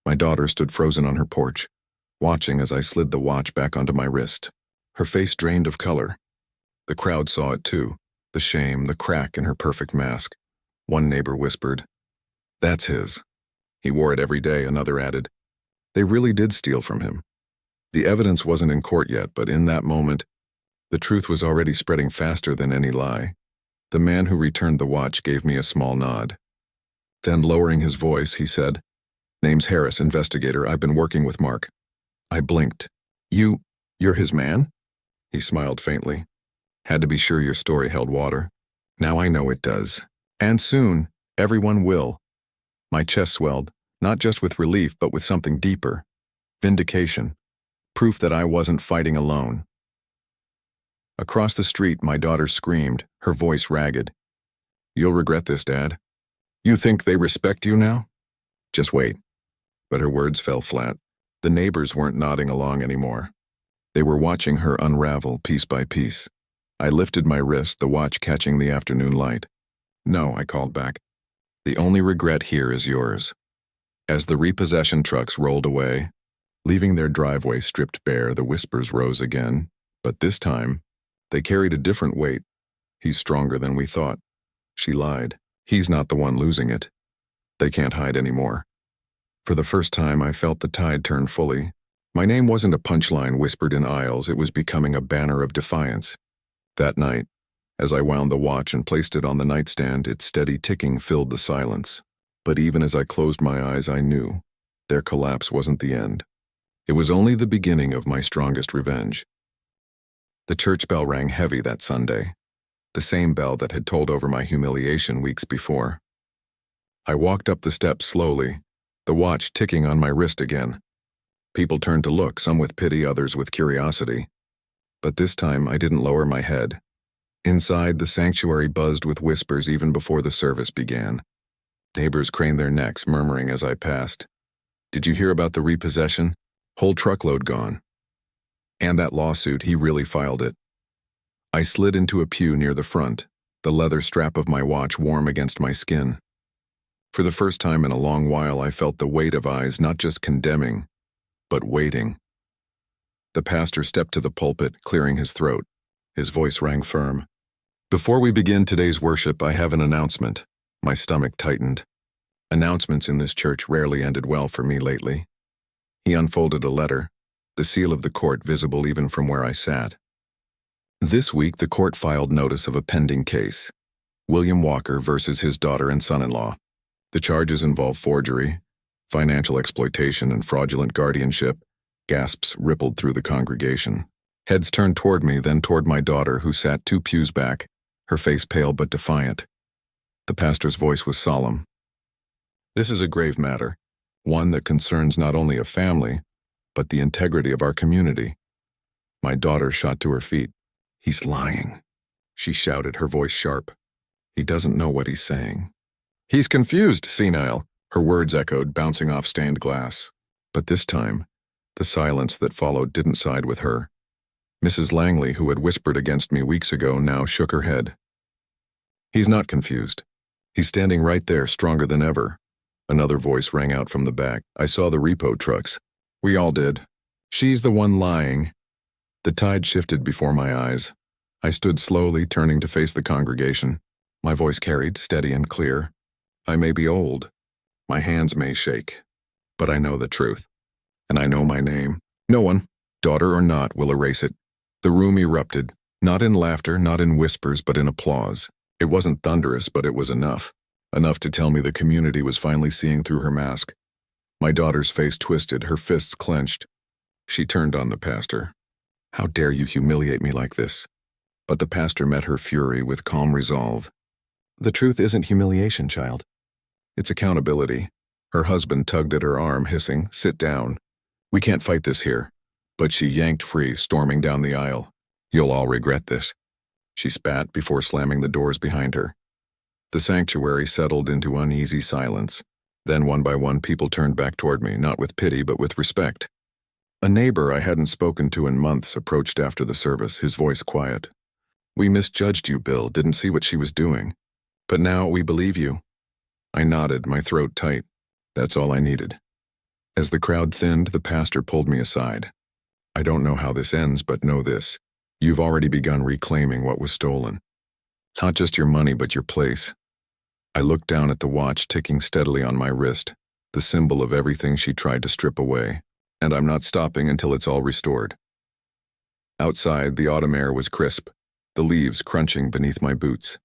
My daughter stood frozen on her porch, watching as I slid the watch back onto my wrist. Her face drained of color. The crowd saw it too, the shame, the crack in her perfect mask. One neighbor whispered, "That's his. He wore it every day," another added. They really did steal from him. The evidence wasn't in court yet, but in that moment, the truth was already spreading faster than any lie. The man who returned the watch gave me a small nod. Then, lowering his voice, he said, "Name's Harris, investigator. I've been working with Mark." I blinked. You're his man?" He smiled faintly. "Had to be sure your story held water. Now I know it does. And soon, everyone will." My chest swelled, not just with relief, but with something deeper. Vindication. Proof that I wasn't fighting alone. Across the street, my daughter screamed, her voice ragged. "You'll regret this, Dad. You think they respect you now? Just wait. But her words fell flat. The neighbors weren't nodding along anymore. They were watching her unravel piece by piece. I lifted my wrist, the watch catching the afternoon light. No, I called back. The only regret here is yours. As the repossession trucks rolled away, leaving their driveway stripped bare, the whispers rose again. But this time, they carried a different weight. He's stronger than we thought. She lied. He's not the one losing it. They can't hide anymore. For the first time, I felt the tide turn fully. My name wasn't a punchline whispered in aisles, it was becoming a banner of defiance. That night, as I wound the watch and placed it on the nightstand, its steady ticking filled the silence. But even as I closed my eyes, I knew their collapse wasn't the end. It was only the beginning of my strongest revenge. The church bell rang heavy that Sunday, the same bell that had told over my humiliation weeks before. I walked up the steps slowly, the watch ticking on my wrist again. People turned to look, some with pity, others with curiosity. But this time I didn't lower my head. Inside, the sanctuary buzzed with whispers even before the service began. Neighbors craned their necks, murmuring as I passed. Did you hear about the repossession? Whole truckload gone. And that lawsuit, he really filed it. I slid into a pew near the front, the leather strap of my watch warm against my skin. For the first time in a long while, I felt the weight of eyes not just condemning, but waiting. The pastor stepped to the pulpit, clearing his throat. His voice rang firm. Before we begin today's worship, I have an announcement. My stomach tightened. Announcements in this church rarely ended well for me lately. He unfolded a letter, the seal of the court visible even from where I sat. This week, the court filed notice of a pending case. William Walker versus his daughter and son-in-law. The charges involve forgery, financial exploitation, and fraudulent guardianship. Gasps rippled through the congregation. Heads turned toward me, then toward my daughter, who sat 2 pews back, her face pale but defiant. The pastor's voice was solemn. This is a grave matter, one that concerns not only a family, but the integrity of our community. My daughter shot to her feet. He's lying, she shouted, her voice sharp. He doesn't know what he's saying. He's confused, senile, her words echoed, bouncing off stained glass. But this time, the silence that followed didn't side with her. Mrs. Langley, who had whispered against me weeks ago, now shook her head. He's not confused. He's standing right there, stronger than ever. Another voice rang out from the back. I saw the repo trucks. We all did. She's the one lying. The tide shifted before my eyes. I stood slowly, turning to face the congregation. My voice carried, steady and clear. I may be old. My hands may shake. But I know the truth. And I know my name. No one, daughter or not, will erase it. The room erupted, not in laughter, not in whispers, but in applause. It wasn't thunderous, but it was enough. Enough to tell me the community was finally seeing through her mask. My daughter's face twisted, her fists clenched. She turned on the pastor. How dare you humiliate me like this? But the pastor met her fury with calm resolve. The truth isn't humiliation, child. It's accountability. Her husband tugged at her arm, hissing, "Sit down. We can't fight this here." But she yanked free, storming down the aisle. You'll all regret this. She spat before slamming the doors behind her. The sanctuary settled into uneasy silence. Then one by one people turned back toward me, not with pity but with respect. A neighbor I hadn't spoken to in months approached after the service, his voice quiet. We misjudged you, Bill, didn't see what she was doing. But now we believe you. I nodded, my throat tight. That's all I needed. As the crowd thinned, the pastor pulled me aside. I don't know how this ends, but know this. You've already begun reclaiming what was stolen. Not just your money, but your place. I looked down at the watch ticking steadily on my wrist, the symbol of everything she tried to strip away, and I'm not stopping until it's all restored. Outside, the autumn air was crisp, the leaves crunching beneath my boots.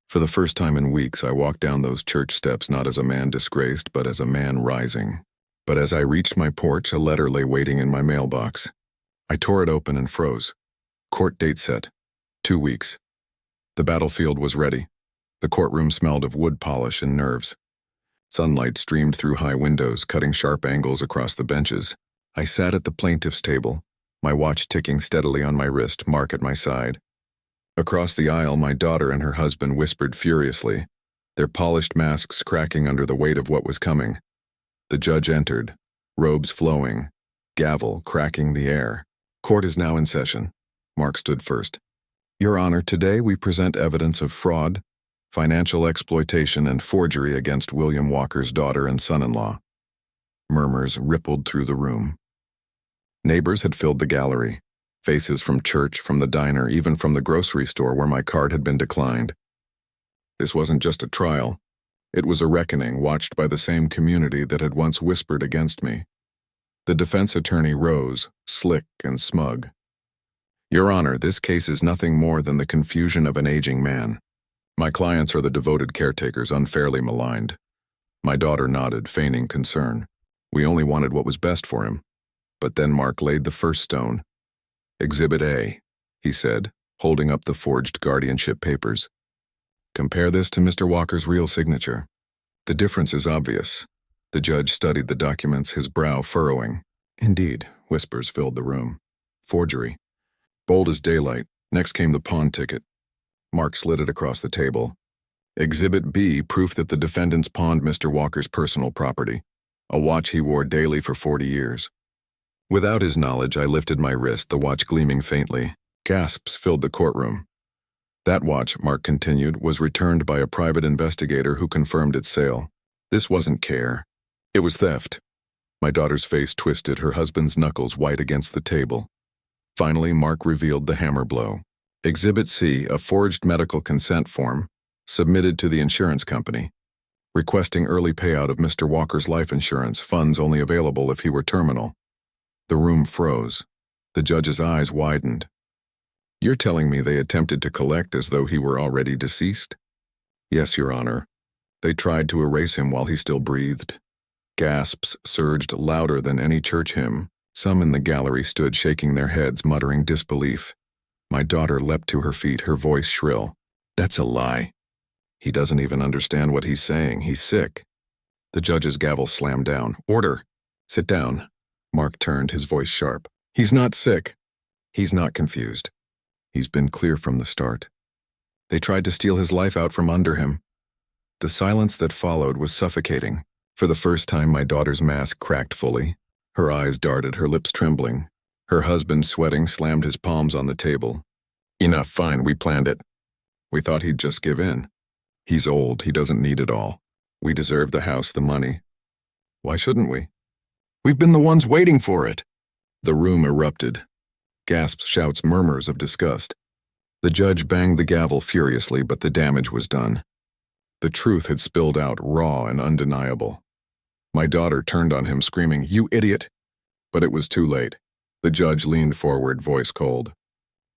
For the first time in weeks, I walked down those church steps not as a man disgraced, but as a man rising. But as I reached my porch, a letter lay waiting in my mailbox. I tore it open and froze. Court date set. 2 weeks. The battlefield was ready. The courtroom smelled of wood polish and nerves. Sunlight streamed through high windows, cutting sharp angles across the benches. I sat at the plaintiff's table, my watch ticking steadily on my wrist, Mark at my side. Across the aisle, my daughter and her husband whispered furiously, their polished masks cracking under the weight of what was coming. The judge entered, robes flowing, gavel cracking the air. Court is now in session. Mark stood first. Your Honor, today we present evidence of fraud, financial exploitation, and forgery against William Walker's daughter and son-in-law. Murmurs rippled through the room. Neighbors had filled the gallery. Faces from church, from the diner, even from the grocery store where my card had been declined. This wasn't just a trial. It was a reckoning watched by the same community that had once whispered against me. The defense attorney rose, slick and smug. Your Honor, this case is nothing more than the confusion of an aging man. My clients are the devoted caretakers unfairly maligned. My daughter nodded, feigning concern. We only wanted what was best for him. But then Mark laid the first stone. Exhibit A, he said, holding up the forged guardianship papers. Compare this to Mr. Walker's real signature. The difference is obvious. The judge studied the documents, his brow furrowing. Indeed, whispers filled the room. Forgery. Bold as daylight. Next came the pawn ticket. Mark slid it across the table. Exhibit B, proof that the defendants pawned Mr. Walker's personal property, a watch he wore daily for 40 years. Without his knowledge, I lifted my wrist, the watch gleaming faintly. Gasps filled the courtroom. That watch, Mark continued, was returned by a private investigator who confirmed its sale. This wasn't care. It was theft. My daughter's face twisted, her husband's knuckles white against the table. Finally, Mark revealed the hammer blow. Exhibit C, a forged medical consent form, submitted to the insurance company, requesting early payout of Mr. Walker's life insurance, funds only available if he were terminal. The room froze. The judge's eyes widened. You're telling me they attempted to collect as though he were already deceased? Yes, Your Honor. They tried to erase him while he still breathed. Gasps surged louder than any church hymn. Some in the gallery stood shaking their heads, muttering disbelief. My daughter leapt to her feet, her voice shrill. That's a lie. He doesn't even understand what he's saying. He's sick. The judge's gavel slammed down. Order. Sit down. Mark turned, his voice sharp. He's not sick. He's not confused. He's been clear from the start. They tried to steal his life out from under him. The silence that followed was suffocating. For the first time, my daughter's mask cracked fully. Her eyes darted, her lips trembling. Her husband, sweating, slammed his palms on the table. Enough, fine, we planned it. We thought he'd just give in. He's old, he doesn't need it all. We deserve the house, the money. Why shouldn't we? We've been the ones waiting for it. The room erupted. Gasps, shouts, murmurs of disgust. The judge banged the gavel furiously, but the damage was done. The truth had spilled out, raw and undeniable. My daughter turned on him, screaming, "You idiot!" But it was too late. The judge leaned forward, voice cold.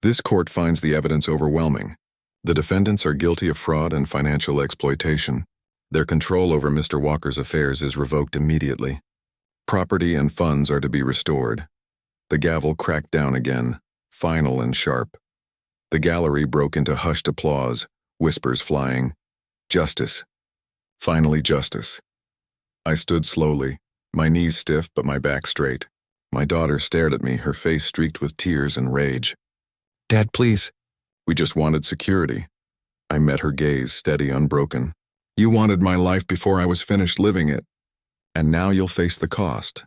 This court finds the evidence overwhelming. The defendants are guilty of fraud and financial exploitation. Their control over Mr. Walker's affairs is revoked immediately. Property and funds are to be restored. The gavel cracked down again, final and sharp. The gallery broke into hushed applause, whispers flying. Justice. Finally justice. I stood slowly, my knees stiff but my back straight. My daughter stared at me, her face streaked with tears and rage. Dad, please. We just wanted security. I met her gaze, steady, unbroken. You wanted my life before I was finished living it. And now you'll face the cost.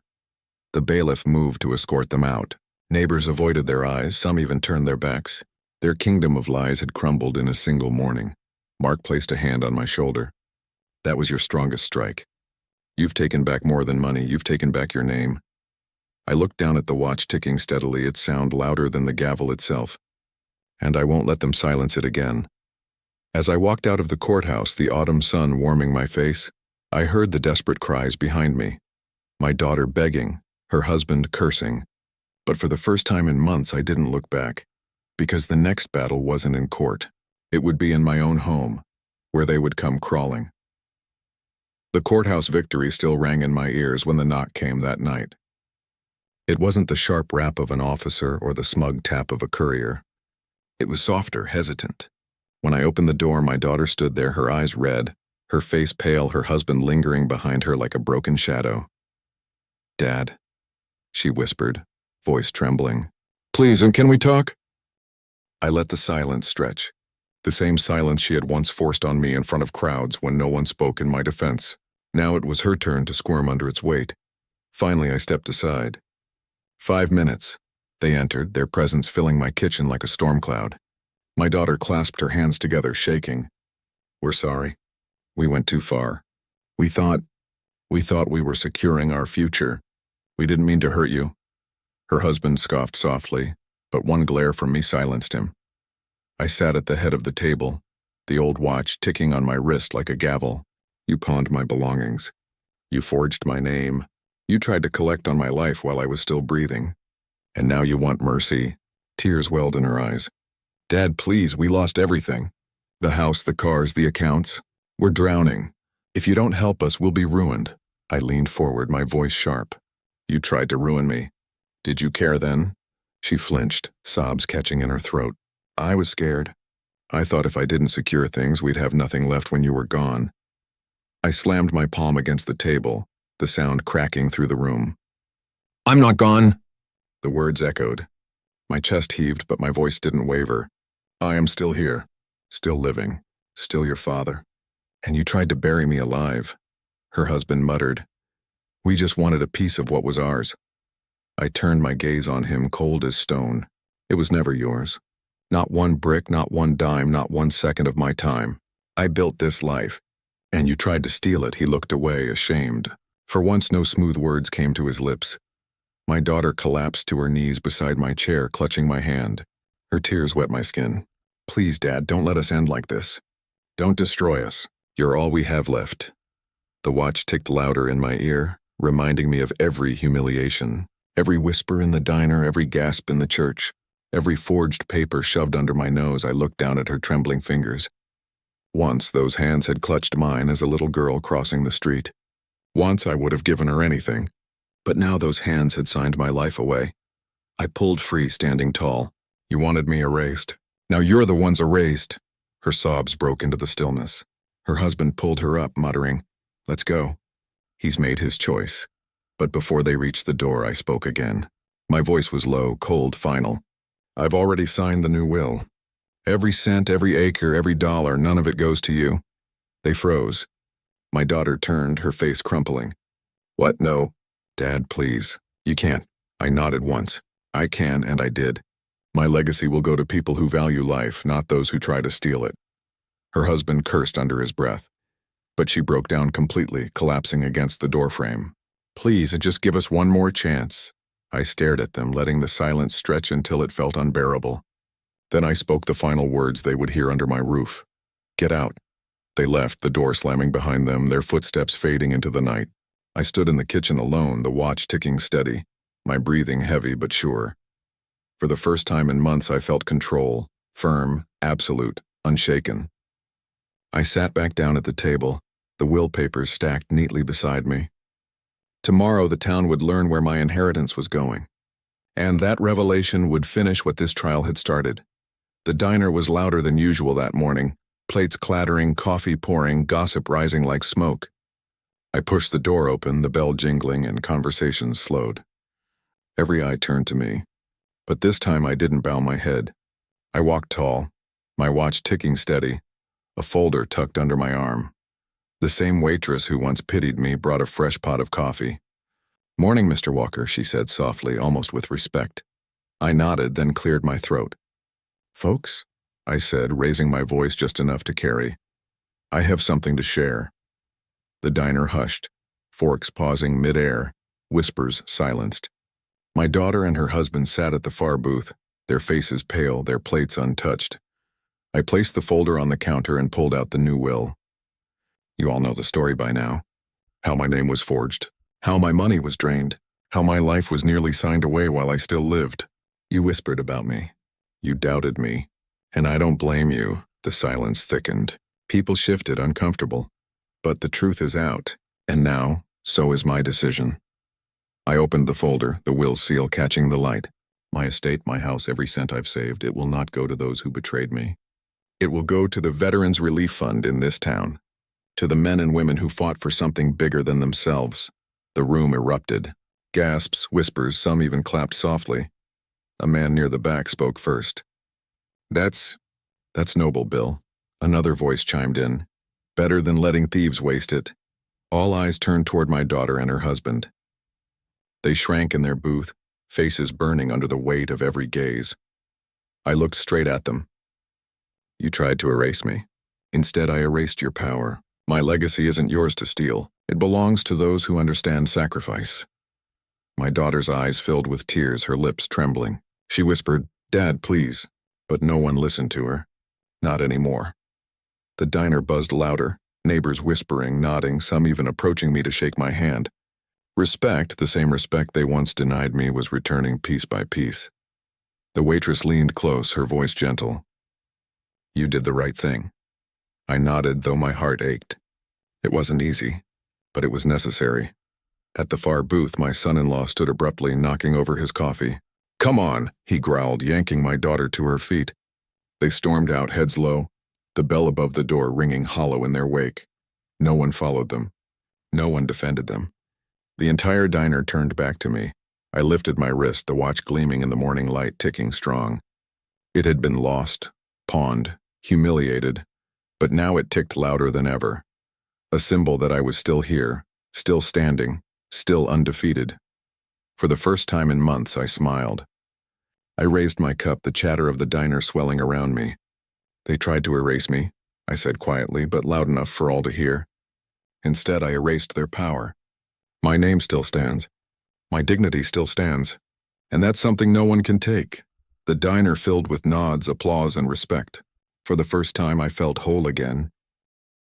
The bailiff moved to escort them out. Neighbors avoided their eyes, some even turned their backs. Their kingdom of lies had crumbled in a single morning. Mark placed a hand on my shoulder. That was your strongest strike. You've taken back more than money, you've taken back your name. I looked down at the watch ticking steadily, its sound louder than the gavel itself. And I won't let them silence it again. As I walked out of the courthouse, the autumn sun warming my face, I heard the desperate cries behind me. My daughter begging, her husband cursing. But for the first time in months, I didn't look back. Because the next battle wasn't in court. It would be in my own home, where they would come crawling. The courthouse victory still rang in my ears when the knock came that night. It wasn't the sharp rap of an officer or the smug tap of a courier. It was softer, hesitant. When I opened the door, my daughter stood there, her eyes red, her face pale, her husband lingering behind her like a broken shadow. Dad, she whispered, voice trembling. Please, and can we talk? I let the silence stretch. The same silence she had once forced on me in front of crowds when no one spoke in my defense. Now it was her turn to squirm under its weight. Finally, I stepped aside. 5 minutes. They entered, their presence filling my kitchen like a storm cloud. My daughter clasped her hands together, shaking. We're sorry. We went too far. We thought we were securing our future. We didn't mean to hurt you. Her husband scoffed softly, but one glare from me silenced him. I sat at the head of the table, the old watch ticking on my wrist like a gavel. You pawned my belongings. You forged my name. You tried to collect on my life while I was still breathing. And now you want mercy. Tears welled in her eyes. Dad, please, we lost everything. The house, the cars, the accounts. We're drowning. If you don't help us, we'll be ruined. I leaned forward, my voice sharp. You tried to ruin me. Did you care then? She flinched, sobs catching in her throat. I was scared. I thought if I didn't secure things, we'd have nothing left when you were gone. I slammed my palm against the table, the sound cracking through the room. I'm not gone. The words echoed. My chest heaved, but my voice didn't waver. I am still here, still living, still your father. And you tried to bury me alive. Her husband muttered. We just wanted a piece of what was ours. I turned my gaze on him, cold as stone. It was never yours. Not one brick, not one dime, not 1 second of my time. I built this life. And you tried to steal it. He looked away, ashamed. For once, no smooth words came to his lips. My daughter collapsed to her knees beside my chair, clutching my hand. Her tears wet my skin. Please, Dad, don't let us end like this. Don't destroy us. You're all we have left. The watch ticked louder in my ear, reminding me of every humiliation, every whisper in the diner, every gasp in the church, every forged paper shoved under my nose. I looked down at her trembling fingers. Once those hands had clutched mine as a little girl crossing the street. Once I would have given her anything, but now those hands had signed my life away. I pulled free, standing tall. You wanted me erased. Now you're the ones erased. Her sobs broke into the stillness. Her husband pulled her up, muttering, Let's go. He's made his choice. But before they reached the door, I spoke again. My voice was low, cold, final. I've already signed the new will. Every cent, every acre, every dollar, none of it goes to you. They froze. My daughter turned, her face crumpling. What? No. Dad, please. You can't. I nodded once. I can, and I did. My legacy will go to people who value life, not those who try to steal it. Her husband cursed under his breath. But she broke down completely, collapsing against the doorframe. Please, just give us one more chance. I stared at them, letting the silence stretch until it felt unbearable. Then I spoke the final words they would hear under my roof. Get out. They left, the door slamming behind them, their footsteps fading into the night. I stood in the kitchen alone, the watch ticking steady, my breathing heavy but sure. For the first time in months, I felt control, firm, absolute, unshaken. I sat back down at the table, the will papers stacked neatly beside me. Tomorrow, the town would learn where my inheritance was going. And that revelation would finish what this trial had started. The diner was louder than usual that morning, plates clattering, coffee pouring, gossip rising like smoke. I pushed the door open, the bell jingling, and conversations slowed. Every eye turned to me. But this time I didn't bow my head. I walked tall, my watch ticking steady, a folder tucked under my arm. The same waitress who once pitied me brought a fresh pot of coffee. Morning, Mr. Walker, she said softly, almost with respect. I nodded, then cleared my throat. Folks, I said, raising my voice just enough to carry. I have something to share. The diner hushed, forks pausing mid-air, whispers silenced. My daughter and her husband sat at the far booth, their faces pale, their plates untouched. I placed the folder on the counter and pulled out the new will. You all know the story by now. How my name was forged, how my money was drained, how my life was nearly signed away while I still lived. You whispered about me. You doubted me. And I don't blame you. The silence thickened. People shifted, uncomfortable. But the truth is out. And now, so is my decision. I opened the folder, the will seal catching the light. My estate, my house, every cent I've saved, it will not go to those who betrayed me. It will go to the Veterans Relief Fund in this town. To the men and women who fought for something bigger than themselves. The room erupted. Gasps, whispers, some even clapped softly. A man near the back spoke first. That's noble, Bill. Another voice chimed in. Better than letting thieves waste it. All eyes turned toward my daughter and her husband. They shrank in their booth, faces burning under the weight of every gaze. I looked straight at them. You tried to erase me. Instead, I erased your power. My legacy isn't yours to steal. It belongs to those who understand sacrifice. My daughter's eyes filled with tears, her lips trembling. She whispered, "Dad, please." But no one listened to her. Not anymore. The diner buzzed louder, neighbors whispering, nodding, some even approaching me to shake my hand. Respect, the same respect they once denied me, was returning piece by piece. The waitress leaned close, her voice gentle. You did the right thing. I nodded, though my heart ached. It wasn't easy, but it was necessary. At the far booth, my son-in-law stood abruptly, knocking over his coffee. "Come on," he growled, yanking my daughter to her feet. They stormed out, heads low, the bell above the door ringing hollow in their wake. No one followed them. No one defended them. The entire diner turned back to me. I lifted my wrist, the watch gleaming in the morning light, ticking strong. It had been lost, pawned, humiliated, but now it ticked louder than ever. A symbol that I was still here, still standing, still undefeated. For the first time in months, I smiled. I raised my cup, the chatter of the diner swelling around me. They tried to erase me, I said quietly, but loud enough for all to hear. Instead, I erased their power. My name still stands. My dignity still stands. And that's something no one can take. The diner filled with nods, applause, and respect. For the first time, I felt whole again,